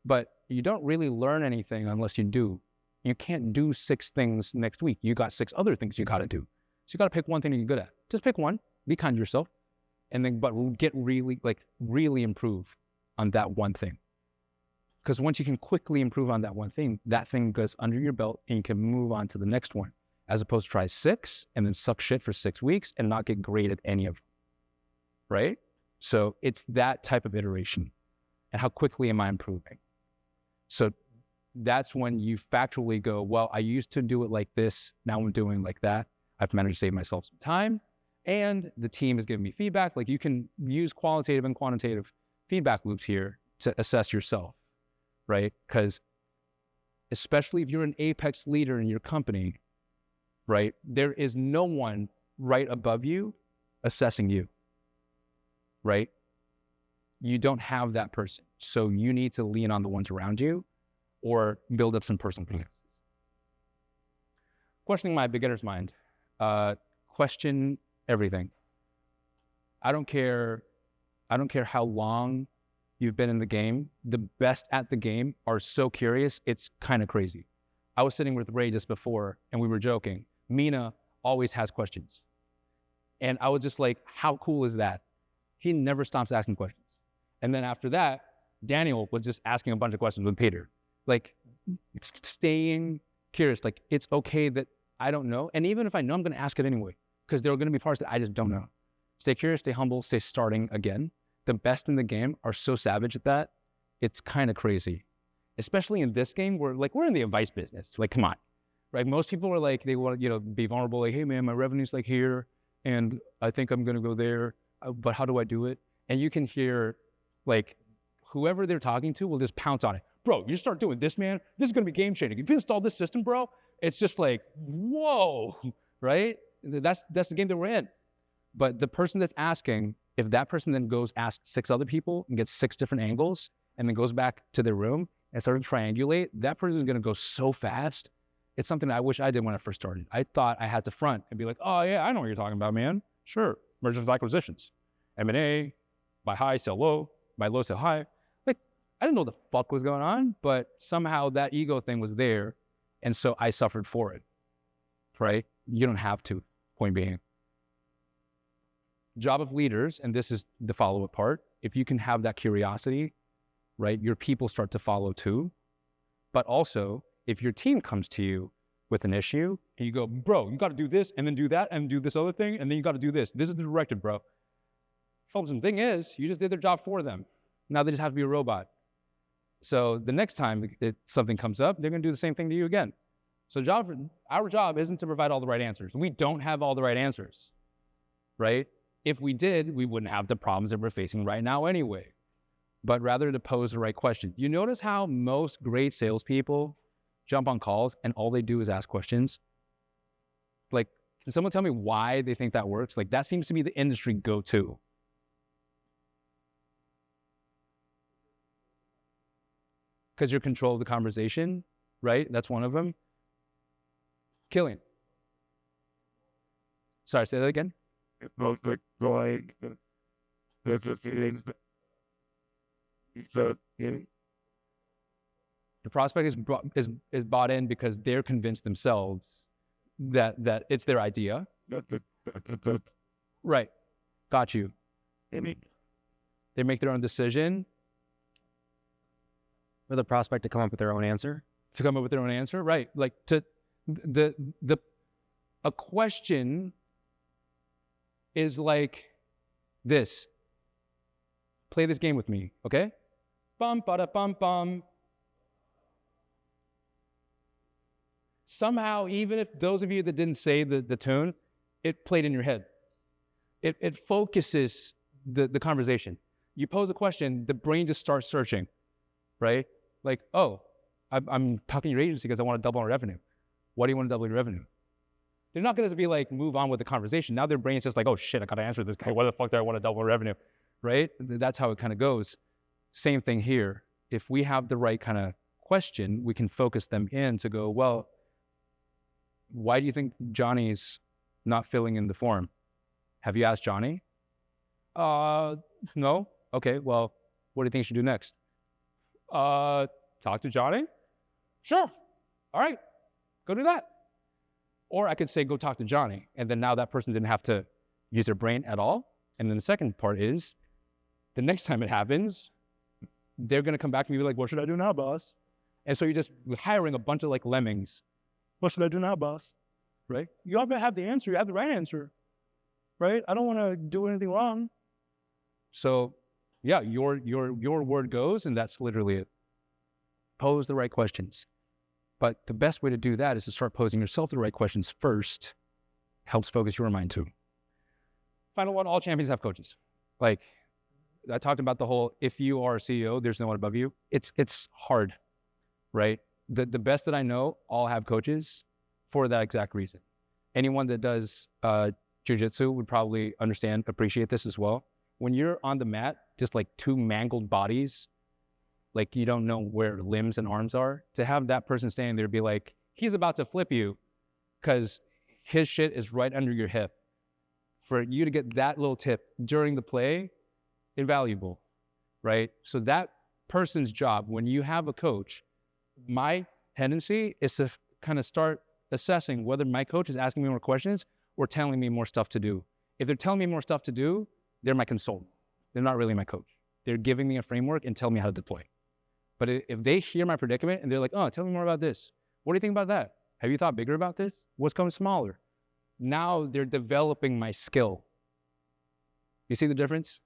but you don't really learn anything unless you do. You can't do 6 things next week. You got 6 other things you gotta do. So you gotta pick one thing that you're good at. Just pick one, be kind to yourself, and then, but get really improve on that one thing. Because once you can quickly improve on that one thing, that thing goes under your belt and you can move on to the next one, as opposed to try 6 and then suck shit for 6 weeks and not get great at any of them, right? So it's that type of iteration. And how quickly am I improving? So that's when you factually go, well, I used to do it like this, now I'm doing like that. I've managed to save myself some time and the team is giving me feedback. Like, you can use qualitative and quantitative feedback loops here to assess yourself, right? Because especially if you're an apex leader in your company, right, there is no one right above you assessing you, right? You don't have that person. So you need to lean on the ones around you or build up some personal confidence. Questioning my beginner's mind. Question everything. I don't care how long you've been in the game. The best at the game are so curious, it's kind of crazy. I was sitting with Ray just before, and we were joking. Mina always has questions. And I was just like, how cool is that? He never stops asking questions. And then after that, Daniel was just asking a bunch of questions with Peter. Like, it's staying curious. Like, it's okay that I don't know. And even if I know, I'm going to ask it anyway, because there are going to be parts that I just don't know. Stay curious, stay humble, stay starting again. The best in the game are so savage at that. It's kind of crazy. Especially in this game where, like, we're in the advice business. Like, come on, right? Most people are like, they want to, be vulnerable. Like, hey, man, my revenue's like here, and I think I'm going to go there, but how do I do it? And you can hear, like, whoever they're talking to will just pounce on it. Bro, you start doing this, man. This is going to be game changing. If you install this system, bro, it's just like, whoa, right? That's the game that we're in. But the person that's asking, if that person then goes ask 6 other people and gets 6 different angles and then goes back to their room and starts to triangulate, that person is going to go so fast. It's something I wish I did when I first started. I thought I had to front and be like, oh, yeah, I know what you're talking about, man. Sure. Mergers and acquisitions. M&A, buy high, sell low, buy low, sell high. Like, I didn't know what the fuck was going on, but somehow that ego thing was there. And so I suffered for it, right? You don't have to, point being. Job of leaders, and this is the follow-up part, if you can have that curiosity, right, your people start to follow too. But also, if your team comes to you with an issue, and you go, bro, you got to do this, and then do that, and do this other thing, and then you got to do this. This is the directive, bro. The thing is, you just did their job for them. Now they just have to be a robot. So the next time something comes up, they're going to do the same thing to you again. So our job isn't to provide all the right answers. We don't have all the right answers, right? If we did, we wouldn't have the problems that we're facing right now anyway, but rather to pose the right question. You notice how most great salespeople jump on calls and all they do is ask questions? Like, can someone tell me why they think that works? Like, that seems to be the industry go-to. Because you're control of the conversation, right? That's one of them. Killian. Sorry, say that again. It's most like going so The prospect is bought in because they're convinced themselves that it's their idea. Right. Got you. They make their own decision. For the prospect to come up with their own answer. To come up with their own answer, right? Like a question is like this. Play this game with me, okay? Bum, bada, bum, bum. Somehow, even if those of you that didn't say the tune, it played in your head. It focuses the conversation. You pose a question, the brain just starts searching, right? Like, oh, I'm talking to your agency because I want to double our revenue. Why do you want to double your revenue? They're not going to be like, move on with the conversation. Now their brain's just like, oh shit, I got to answer this guy. Why the fuck do I want to double revenue? Right? That's how it kind of goes. Same thing here. If we have the right kind of question, we can focus them in to go, well, why do you think Johnny's not filling in the form? Have you asked Johnny? No. Okay, well, what do you think you should do next? Talk to Johnny? Sure. All right, go do that. Or I could say, go talk to Johnny. And then now that person didn't have to use their brain at all. And then the second part is, the next time it happens, they're going to come back and be like, what should I do now, boss? And so you're just hiring a bunch of like lemmings. What should I do now, boss? Right? You have to have the answer. You have the right answer. Right? I don't want to do anything wrong. So yeah, your word goes, and that's literally it. Pose the right questions. But the best way to do that is to start posing yourself the right questions first. Helps focus your mind too. Final one, all champions have coaches. Like, I talked about the whole, if you are a CEO, there's no one above you. It's hard, right? The best that I know all have coaches for that exact reason. Anyone that does jiu-jitsu would probably appreciate this as well. When you're on the mat, just like 2 mangled bodies, like you don't know where limbs and arms are, to have that person standing there be like, he's about to flip you because his shit is right under your hip. for you to get that little tip during the play, invaluable, right? So that person's job, when you have a coach, my tendency is to kind of start assessing whether my coach is asking me more questions or telling me more stuff to do. If they're telling me more stuff to do, they're my consultant. They're not really my coach. They're giving me a framework and telling me how to deploy. But if they hear my predicament and they're like, oh, tell me more about this. What do you think about that? Have you thought bigger about this? What's coming smaller? Now they're developing my skill. You see the difference?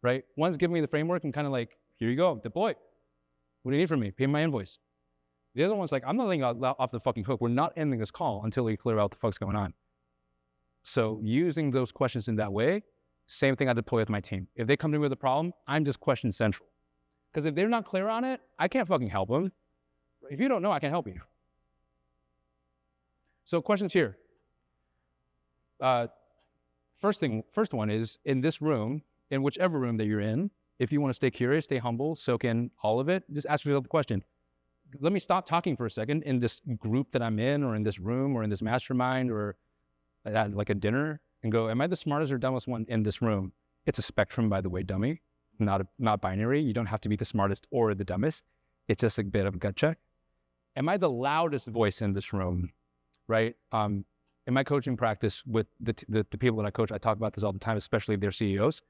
Right? One's giving me the framework and kind of like, here you go, deploy. What do you need from me? Pay my invoice. The other one's like, I'm not letting you off the fucking hook. We're not ending this call until we clear out what the fuck's going on. So using those questions in that way, same thing I deploy with my team. If they come to me with a problem, I'm just question central. Because if they're not clear on it, I can't fucking help them. If you don't know, I can't help you. So questions here. First one is, in this room, in whichever room that you're in, if you want to stay curious, stay humble, soak in all of it, just ask yourself a question. Let me stop talking for a second in this group that I'm in, or in this room, or in this mastermind, or at like a dinner, and go, am I the smartest or dumbest one in this room? It's a spectrum, by the way, dummy. Not binary. You don't have to be the smartest or the dumbest. It's just a bit of a gut check. Am I the loudest voice in this room, right? In my coaching practice with the people that I coach, I talk about this all the time, especially their CEOs.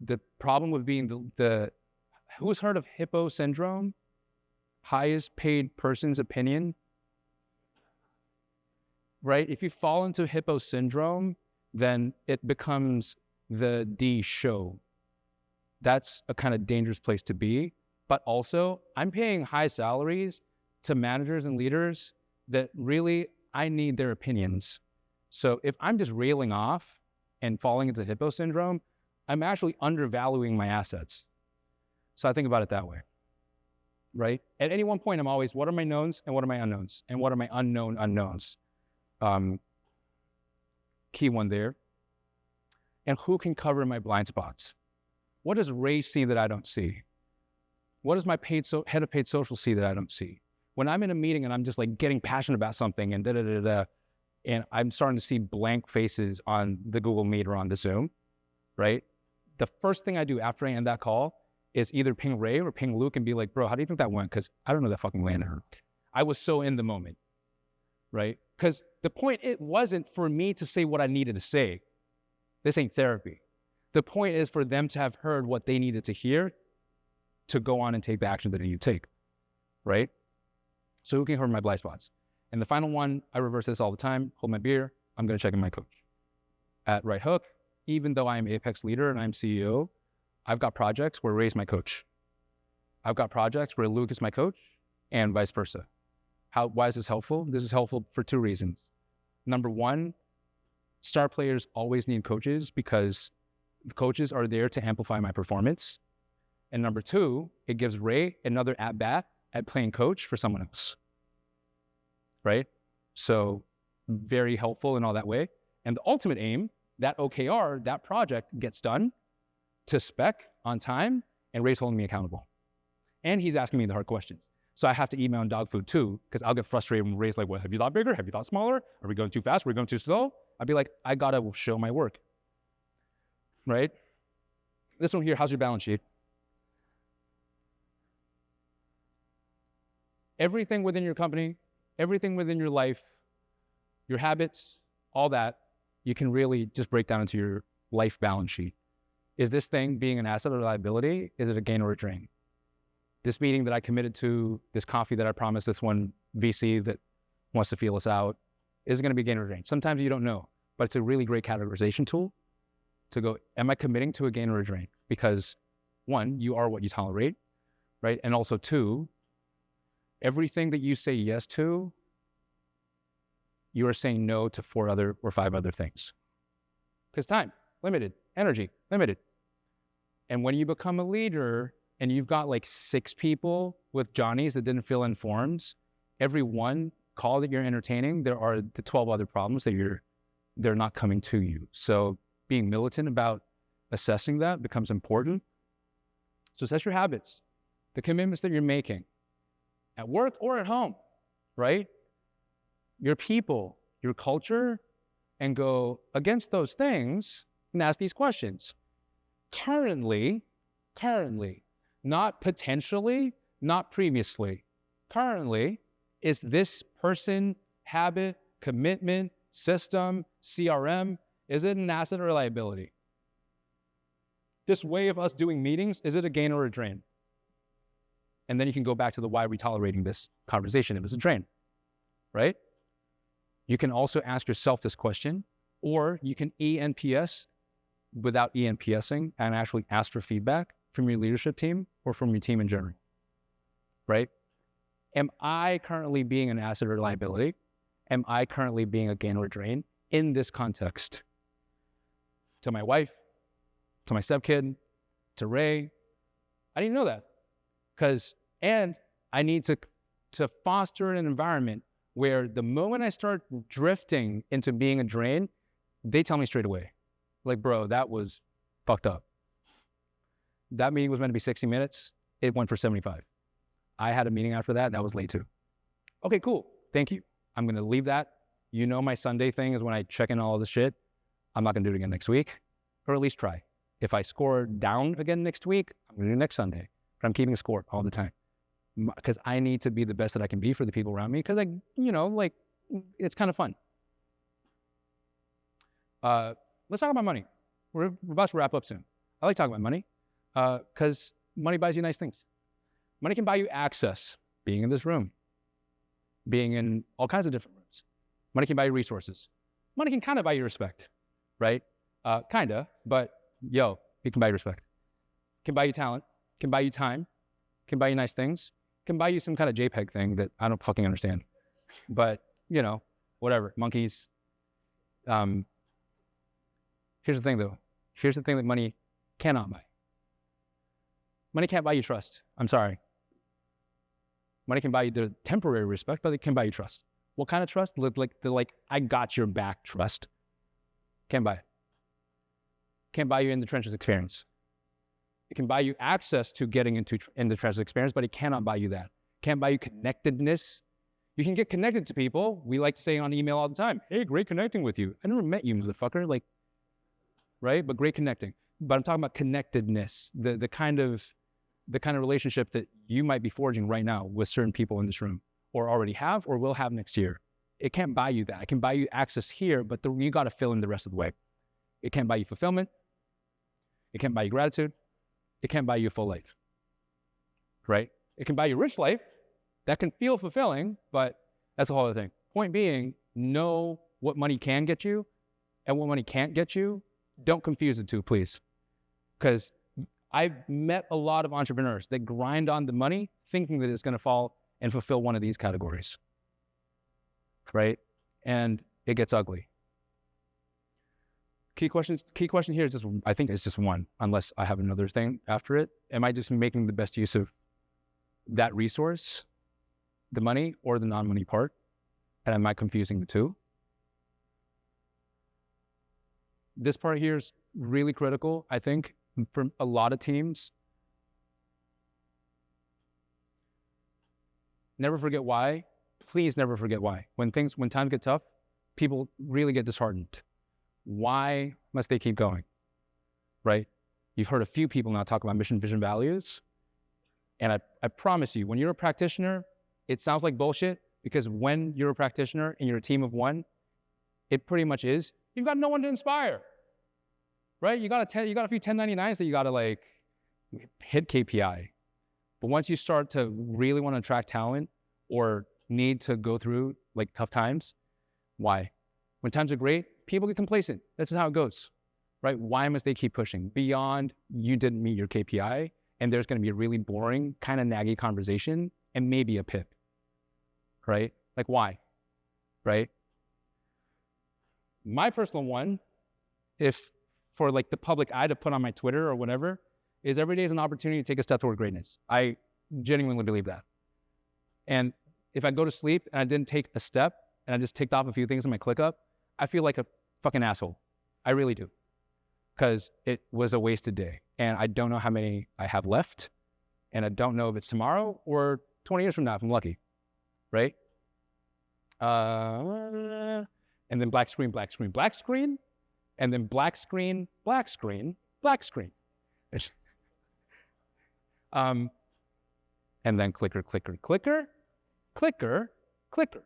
The problem with being who's heard of hippo syndrome? Highest paid person's opinion, right? If you fall into hippo syndrome, then it becomes the D show. That's a kind of dangerous place to be. But also, I'm paying high salaries to managers and leaders that really, I need their opinions. So if I'm just railing off and falling into hippo syndrome, I'm actually undervaluing my assets. So I think about it that way, right? At any one point, I'm always, what are my knowns and what are my unknowns? And what are my unknown unknowns? Key one there. And who can cover my blind spots? What does Ray see that I don't see? What does my head of paid social see that I don't see? When I'm in a meeting and I'm just like getting passionate about something and and I'm starting to see blank faces on the Google Meet or on the Zoom, right? The first thing I do after I end that call is either ping Ray or ping Luke and be like, bro, how do you think that went? Because I don't know that fucking landed. I was so in the moment, right? Because the point, it wasn't for me to say what I needed to say. This ain't therapy. The point is for them to have heard what they needed to hear to go on and take the action that they need to take, right? So who can cover my blind spots? And the final one, I reverse this all the time, hold my beer, I'm going to check in my coach. At Right Hook, even though I'm Apex leader and I'm CEO, I've got projects where Ray's my coach. I've got projects where Luke is my coach and vice versa. Why is this helpful? This is helpful for two reasons. Number one, star players always need coaches because the coaches are there to amplify my performance. And number two, it gives Ray another at-bat at playing coach for someone else, right? So very helpful in all that way. And the ultimate aim, that OKR, that project gets done to spec on time, and Ray's holding me accountable. And he's asking me the hard questions. So I have to email and dog food too, because I'll get frustrated when Ray's like, what, have you thought bigger? Have you thought smaller? Are we going too fast? Are we going too slow? I'd be like, I gotta show my work, right? This one here, how's your balance sheet? Everything within your company, everything within your life, your habits, all that, you can really just break down into your life balance sheet. Is this thing being an asset or liability? Is it a gain or a drain? This meeting that I committed to, this coffee that I promised this one VC that wants to feel us out, is it going to be a gain or a drain? Sometimes you don't know, but it's a really great categorization tool to go, am I committing to a gain or a drain? Because one, you are what you tolerate, right? And also two, everything that you say yes to, you are saying no to 4 other or 5 other things. Because time, limited, energy, limited. And when you become a leader and you've got like 6 people with Johnnies that didn't fill in forms, every one call that you're entertaining, there are the 12 other problems that they're not coming to you. So being militant about assessing that becomes important. So assess your habits, the commitments that you're making at work or at home, right? Your people, your culture, and go against those things and ask these questions. Currently, not potentially, not previously. Currently, is this person, habit, commitment, system, CRM, is it an asset or a liability? This way of us doing meetings, is it a gain or a drain? And then you can go back to the why are we tolerating this conversation if it's a drain, right? You can also ask yourself this question, or you can ENPS without ENPSing and actually ask for feedback from your leadership team or from your team in general, right? Am I currently being an asset or liability? Am I currently being a gain or a drain in this context? To my wife, to my stepkid, to Ray, I need to know that. And I need to foster an environment where the moment I start drifting into being a drain, they tell me straight away, like, bro, that was fucked up. That meeting was meant to be 60 minutes. It went for 75. I had a meeting after that. That was late too. Okay, cool. Thank you. I'm going to leave that. You know, my Sunday thing is when I check in all of the shit. I'm not going to do it again next week, or at least try. If I score down again next week, I'm going to do it next Sunday. But I'm keeping a score all the time because I need to be the best that I can be for the people around me because, it's kind of fun. Let's talk about money. We're about to wrap up soon. I like talking about money because money buys you nice things. Money can buy you access, being in this room, being in all kinds of different rooms. Money can buy you resources. Money can kind of buy you respect, right? Kind of, but it can buy you respect. Can buy you talent, can buy you time, can buy you nice things, can buy you some kind of JPEG thing that I don't fucking understand. But, whatever, monkeys. Here's the thing, though. Here's the thing that money cannot buy. Money can't buy you trust. I'm sorry. Money can buy you the temporary respect, but it can buy you trust. What kind of trust? Like I got your back trust. Can't buy it. Can't buy you in the trenches experience. It can buy you access to getting in the trenches experience, but it cannot buy you that. Can't buy you connectedness. You can get connected to people. We like to say on email all the time, hey, great connecting with you. I never met you, motherfucker. Right? But great connecting. But I'm talking about connectedness, the kind of relationship that you might be forging right now with certain people in this room, or already have, or will have next year. It can't buy you that. It can buy you access here, but you got to fill in the rest of the way. It can't buy you fulfillment. It can't buy you gratitude. It can't buy you a full life, right? It can buy you a rich life that can feel fulfilling, but that's a whole other thing. Point being, know what money can get you and what money can't get you. Don't confuse the two, please. Because I've met a lot of entrepreneurs that grind on the money thinking that it's going to fall and fulfill one of these categories, right? And it gets ugly. Key question here is I think it's just one, unless I have another thing after it. Am I just making the best use of that resource, the money or the non-money part? And am I confusing the two? This part here is really critical, I think, for a lot of teams. Never forget why. Please never forget why. When times get tough, people really get disheartened. Why must they keep going, right? You've heard a few people now talk about mission, vision, values. And I promise you, when you're a practitioner, it sounds like bullshit because when you're a practitioner and you're a team of one, it pretty much is. You've got no one to inspire, right? You got a few 1099s that you got to hit KPI. But once you start to really want to attract talent or need to go through tough times, why? When times are great, people get complacent. That's just how it goes, right? Why must they keep pushing? Beyond you didn't meet your KPI and there's going to be a really boring, kind of naggy conversation and maybe a pip, right? Why, right? My personal one, if for the public eye to put on my Twitter or whatever, is every day is an opportunity to take a step toward greatness. I genuinely believe that. And if I go to sleep and I didn't take a step and I just ticked off a few things in my ClickUp, I feel like a fucking asshole. I really do. Because it was a wasted day. And I don't know how many I have left. And I don't know if it's tomorrow or 20 years from now if I'm lucky. Right? and then black screen, black screen, black screen, and then black screen, black screen, black screen. And then clicker, clicker, clicker, clicker, clicker.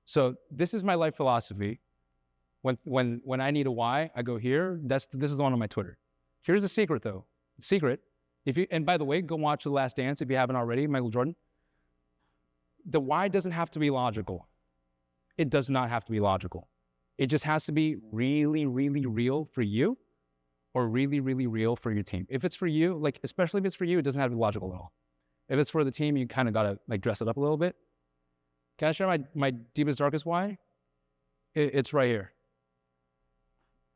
So this is my life philosophy. When I need a why, I go here. This is on my Twitter. Here's the secret, though. The secret. And by the way, go watch The Last Dance if you haven't already, Michael Jordan. The why doesn't have to be logical. It does not have to be logical. It just has to be really, really real for you, or really, really real for your team. If it's for you, like especially if it's for you, it doesn't have to be logical at all. If it's for the team, you kind of gotta like dress it up a little bit. Can I share my deepest, darkest why? It's right here.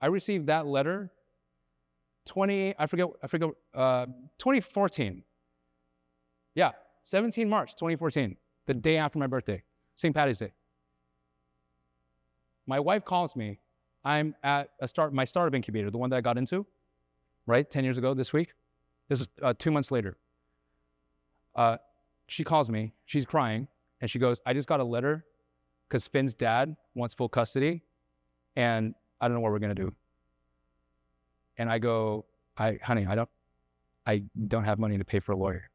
I received that letter 2014. Yeah, 17 March 2014, the day after my birthday, St. Patty's Day. My wife calls me. I'm at my startup incubator, the one that I got into, right, 10 years ago this week. This is 2 months later. She calls me, she's crying, and she goes, I just got a letter because Finn's dad wants full custody, and I don't know what we're gonna do. And I go, honey, I don't have money to pay for a lawyer.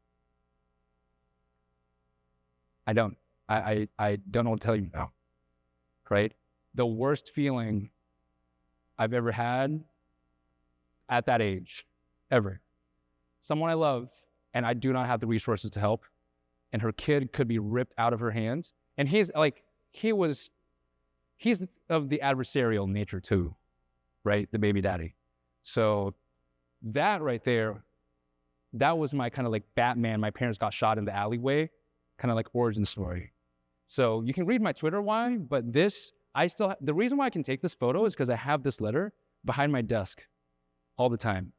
I don't know what to tell you now, right? The worst feeling I've ever had at that age, ever. Someone I love, and I do not have the resources to help, and her kid could be ripped out of her hands. And he's of the adversarial nature too, right? The baby daddy. So that right there, that was my kind of like Batman, my parents got shot in the alleyway, kind of like origin story. So you can read my Twitter why, but the reason why I can take this photo is because I have this letter behind my desk all the time.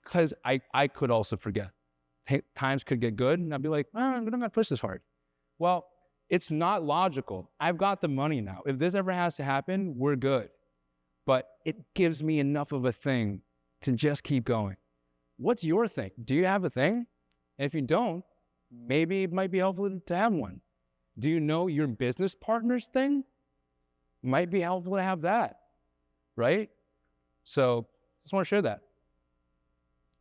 Because I could also forget. Times could get good, and I'd be like, I'm not gonna push this hard. Well, it's not logical. I've got the money now. If this ever has to happen, we're good. But it gives me enough of a thing to just keep going. What's your thing? Do you have a thing? And if you don't, maybe it might be helpful to have one. Do you know your business partner's thing? Might be helpful to have that, right? So just want to share that.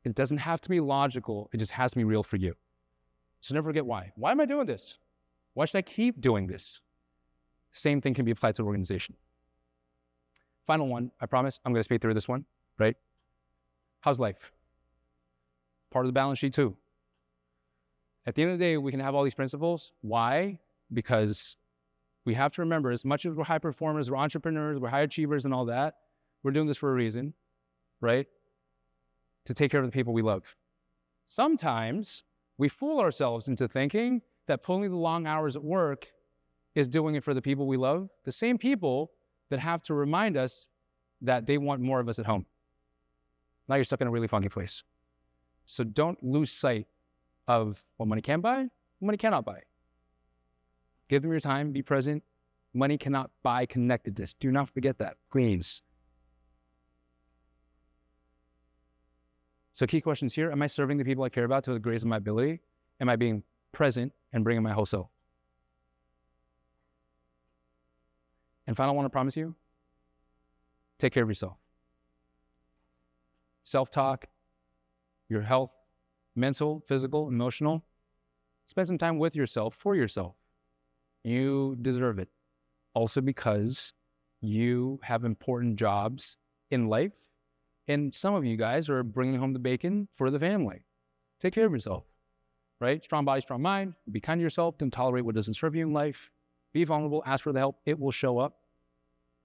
It doesn't have to be logical. It just has to be real for you. So never forget why. Why am I doing this? Why should I keep doing this? Same thing can be applied to an organization. Final one, I promise. I'm going to speed through this one, right? How's life? Part of the balance sheet too. At the end of the day, we can have all these principles. Why? Because we have to remember, as much as we're high performers, we're entrepreneurs, we're high achievers and all that, we're doing this for a reason, right? To take care of the people we love. Sometimes we fool ourselves into thinking that pulling the long hours at work is doing it for the people we love, the same people that have to remind us that they want more of us at home. Now you're stuck in a really funky place. So don't lose sight of what money can buy, what money cannot buy. Give them your time, be present. Money cannot buy connectedness. Do not forget that, please. So key questions here. Am I serving the people I care about to the greatest of my ability? Am I being present and bringing my whole self? And finally, I want to promise you, take care of yourself. Self-talk, your health, mental, physical, emotional. Spend some time with yourself, for yourself. You deserve it. Also because you have important jobs in life, and some of you guys are bringing home the bacon for the family. Take care of yourself, right? Strong body, strong mind. Be kind to yourself. Don't tolerate what doesn't serve you in life. Be vulnerable. Ask for the help. It will show up,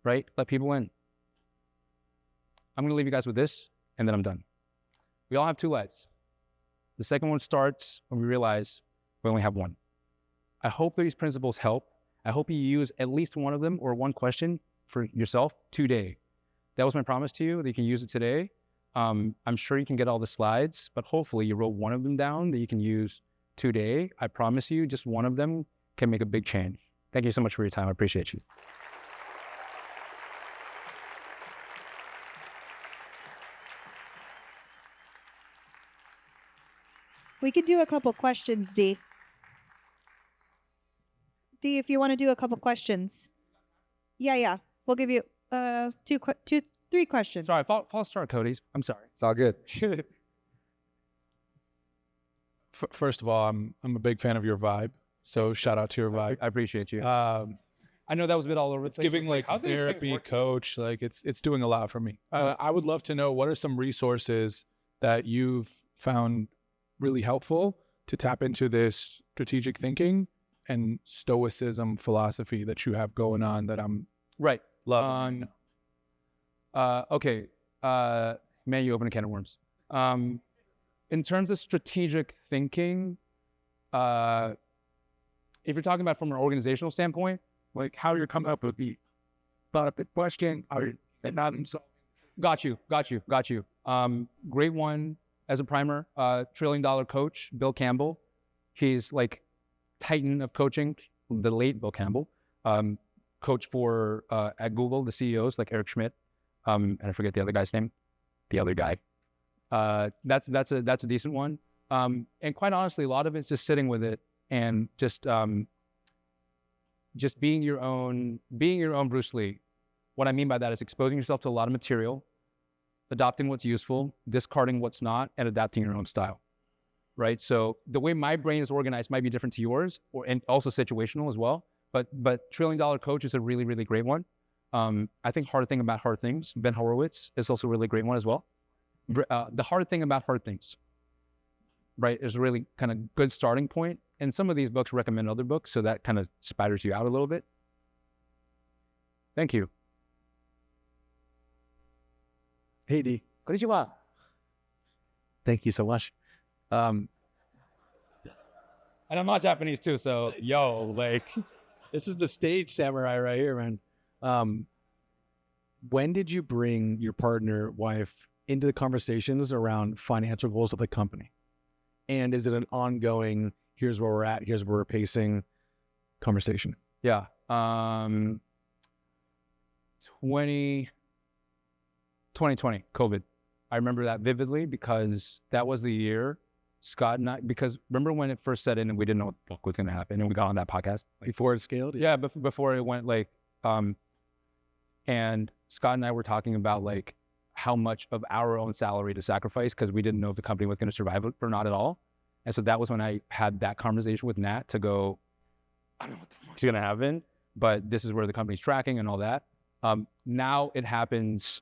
right? Let people in. I'm going to leave you guys with this, and then I'm done. We all have two lives. The second one starts when we realize we only have one. I hope these principles help. I hope you use at least one of them or one question for yourself today. That was my promise to you, that you can use it today. I'm sure you can get all the slides, but hopefully you wrote one of them down that you can use today. I promise you, just one of them can make a big change. Thank you so much for your time. I appreciate you. We could do a couple questions, Dee. if you want to do a couple questions. Yeah. We'll give you 3 questions. Sorry, false start, Cody. I'm sorry. It's all good. First of all, I'm a big fan of your vibe. So shout out to your vibe. I appreciate you. I know that was a bit all over. It's giving like therapy, coach. Like it's doing a lot for me. I would love to know what are some resources that you've found really helpful to tap into this strategic thinking and stoicism philosophy that you have going on that I'm right loving. Okay. Man, you open a can of worms. In terms of strategic thinking, if you're talking about from an organizational standpoint, Like how you're coming up with the question, how you're not solving. Got you. Great one as a primer, $1 trillion coach, Bill Campbell. He's like titan of coaching, the late Bill Campbell, coach for at Google, the CEOs like Eric Schmidt, and I forget the other guy's name, the other guy. That's a decent one. And quite honestly, a lot of it's just sitting with it and just being your own Bruce Lee. What I mean by that is exposing yourself to a lot of material, adopting what's useful, discarding what's not, and adapting your own style, right? So the way my brain is organized might be different to yours, and also situational as well. But $1 trillion coach is a really, really great one. I think Hard Thing About Hard Things, Ben Horowitz, is also a really great one as well. The Hard Thing About Hard Things, right, is a really kind of good starting point. And some of these books recommend other books, so that kind of spiders you out a little bit. Thank you. Hey, D. Konnichiwa. Thank you so much. And I'm not Japanese too, so like. This is the stage samurai right here, man. When did you bring your partner, wife, into the conversations around financial goals of the company? And is it an ongoing, here's where we're at, here's where we're pacing conversation? Yeah. 2020, COVID. I remember that vividly because that was the year Scott and I, because remember when it first set in and we didn't know what the fuck was going to happen and we got on that podcast? Before it scaled? Yeah, before it went and Scott and I were talking about like how much of our own salary to sacrifice because we didn't know if the company was going to survive or not at all. And so that was when I had that conversation with Nat to go, I don't know what the fuck's going to happen, but this is where the company's tracking and all that. Now it happens.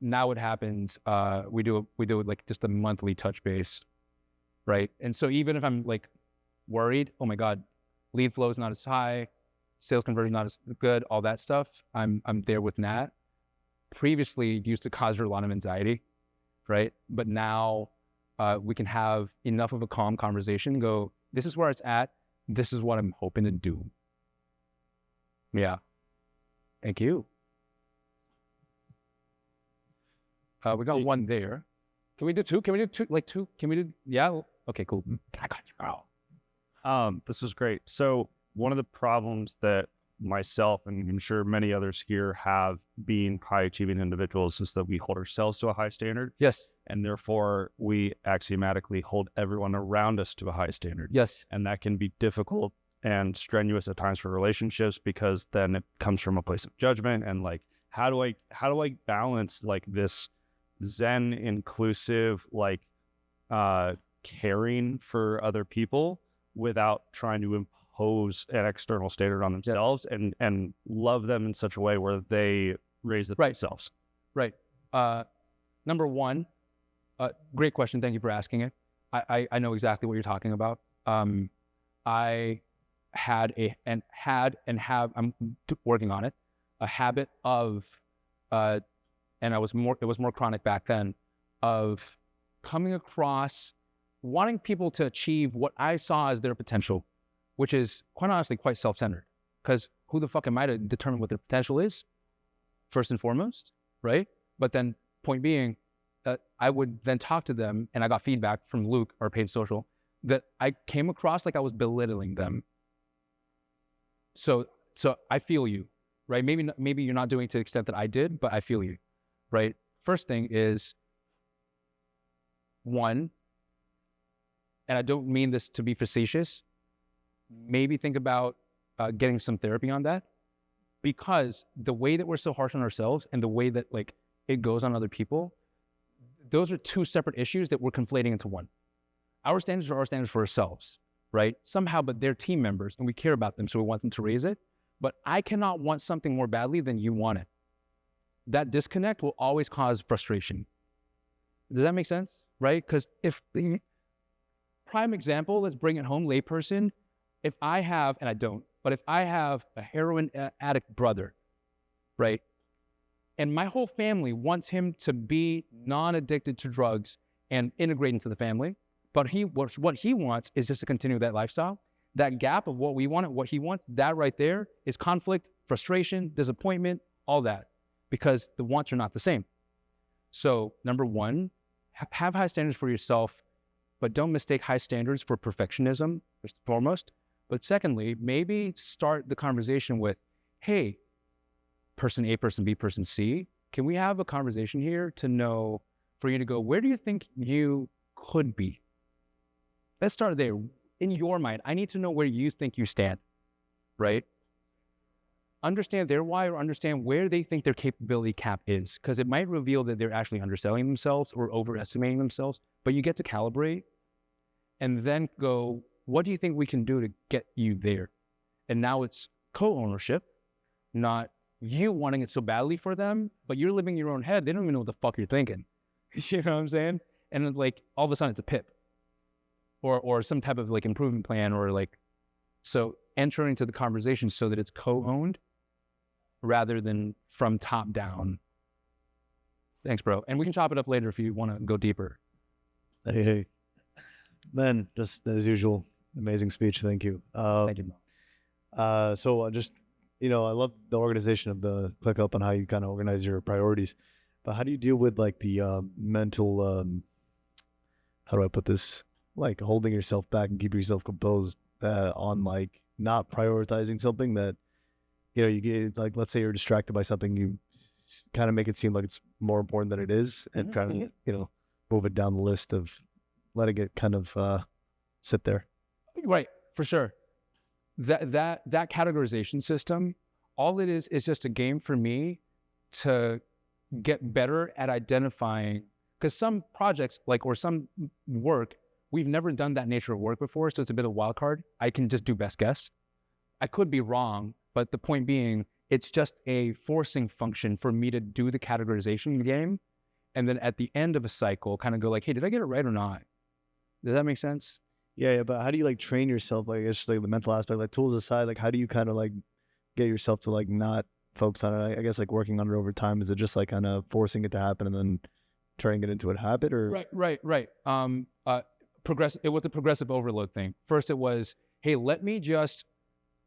We do like just a monthly touch base, right? And so even if I'm like worried, oh my God, lead flow is not as high, sales conversion not as good, all that stuff, I'm there with Nat. Previously, it used to cause her a lot of anxiety, right? But now we can have enough of a calm conversation. Go, this is where it's at. This is what I'm hoping to do. Yeah. Thank you. We got one there. Can we do two? Can we do two? Like two? Can we do? Yeah. Okay, cool. I got you. Wow. This was great. So one of the problems that myself and I'm sure many others here have being high achieving individuals is that we hold ourselves to a high standard. Yes. And therefore we axiomatically hold everyone around us to a high standard. Yes. And that can be difficult and strenuous at times for relationships because then it comes from a place of judgment and like, how do I balance like this Zen inclusive, like caring for other people without trying to impose an external standard on themselves and love them in such a way where they raise it themselves. Right. Number one, great question. Thank you for asking it. I know exactly what you're talking about. I had and have, I'm working on it, a habit of, and it was more chronic back then, of coming across wanting people to achieve what I saw as their potential, which is quite honestly quite self-centered. Because who the fuck am I to determine what their potential is, first and foremost, right? But then point being, I would then talk to them, and I got feedback from Luke, our paid social, that I came across like I was belittling them. So I feel you, right? Maybe you're not doing it to the extent that I did, but I feel you, right? First thing is, one, and I don't mean this to be facetious, maybe think about getting some therapy on that, because the way that we're so harsh on ourselves and the way that like it goes on other people, those are two separate issues that we're conflating into one. Our standards are our standards for ourselves, right? Somehow, but they're team members and we care about them, so we want them to raise it. But I cannot want something more badly than you want it. That disconnect will always cause frustration. Does that make sense? Right? Because if the prime example, let's bring it home, layperson, if I have, and I don't, but if I have a heroin addict brother, right? And my whole family wants him to be non-addicted to drugs and integrate into the family, but what he wants is just to continue that lifestyle. That gap of what we want and what he wants, that right there is conflict, frustration, disappointment, all that, because the wants are not the same. So number one, have high standards for yourself, but don't mistake high standards for perfectionism, first and foremost. But secondly, maybe start the conversation with, hey, person A, person B, person C, can we have a conversation here to know, for you to go, where do you think you could be? Let's start there. In your mind, I need to know where you think you stand, right? Understand their why, or understand where they think their capability cap is, because it might reveal that they're actually underselling themselves or overestimating themselves, but you get to calibrate and then go, what do you think we can do to get you there? And now it's co-ownership, not you wanting it so badly for them, but you're living in your own head. They don't even know what the fuck you're thinking. You know what I'm saying? And like all of a sudden it's a pip or some type of like improvement plan, or like, so entering into the conversation so that it's co-owned rather than from top down. Thanks, bro. And we can chop it up later if you want to go deeper. Hey. Man, just as usual, amazing speech. Thank you. Thank you. So just, I love the organization of the ClickUp and how you kind of organize your priorities. But how do you deal with like the mental, how do I put this? Like holding yourself back and keep yourself composed on like not prioritizing something that, you get, like, let's say you're distracted by something, you kind of make it seem like it's more important than it is, and trying to, move it down the list of letting it kind of sit there. Right, for sure. That categorization system, all it is just a game for me to get better at identifying, because some projects or some work, we've never done that nature of work before, so it's a bit of a wild card. I can just do best guess. I could be wrong, but the point being, it's just a forcing function for me to do the categorization game, and then at the end of a cycle, kind of go like, hey, did I get it right or not? Does that make sense? Yeah, but how do you like train yourself? Like, it's like the mental aspect, like tools aside, like how do you kind of like get yourself to like not focus on it? I guess like working on it over time, is it just like kind of forcing it to happen and then turning it into a habit, or? Right. It was the progressive overload thing. First it was, hey, let me just,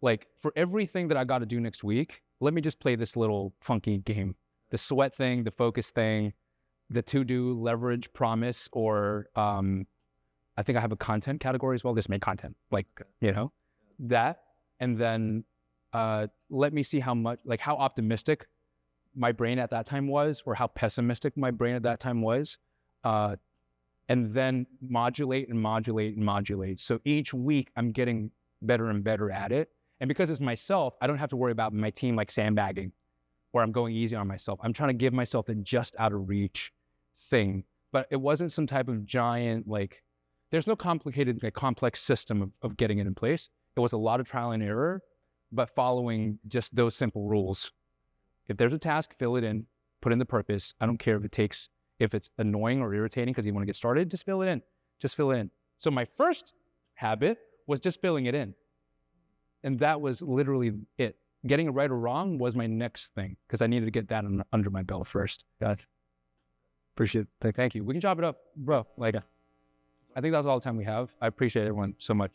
like, for everything that I got to do next week, let me just play this little funky game. The sweat thing, the focus thing, the to-do, leverage, promise, or I think I have a content category as well. This made content, that. And then let me see how much, like how optimistic my brain at that time was, or how pessimistic my brain at that time was. And then modulate. So each week I'm getting better and better at it. And because it's myself, I don't have to worry about my team like sandbagging, or I'm going easy on myself. I'm trying to give myself the just out of reach thing. But it wasn't some type of giant, like, there's no complicated, like, complex system of getting it in place. It was a lot of trial and error, but following just those simple rules. If there's a task, fill it in, put in the purpose. I don't care if it's annoying or irritating because you want to get started, just fill it in. So my first habit was just filling it in. And that was literally it. Getting it right or wrong was my next thing, because I needed to get that under my belt first. Gotcha. Appreciate it. Thank you. We can chop it up, bro. I think that's all the time we have. I appreciate everyone so much.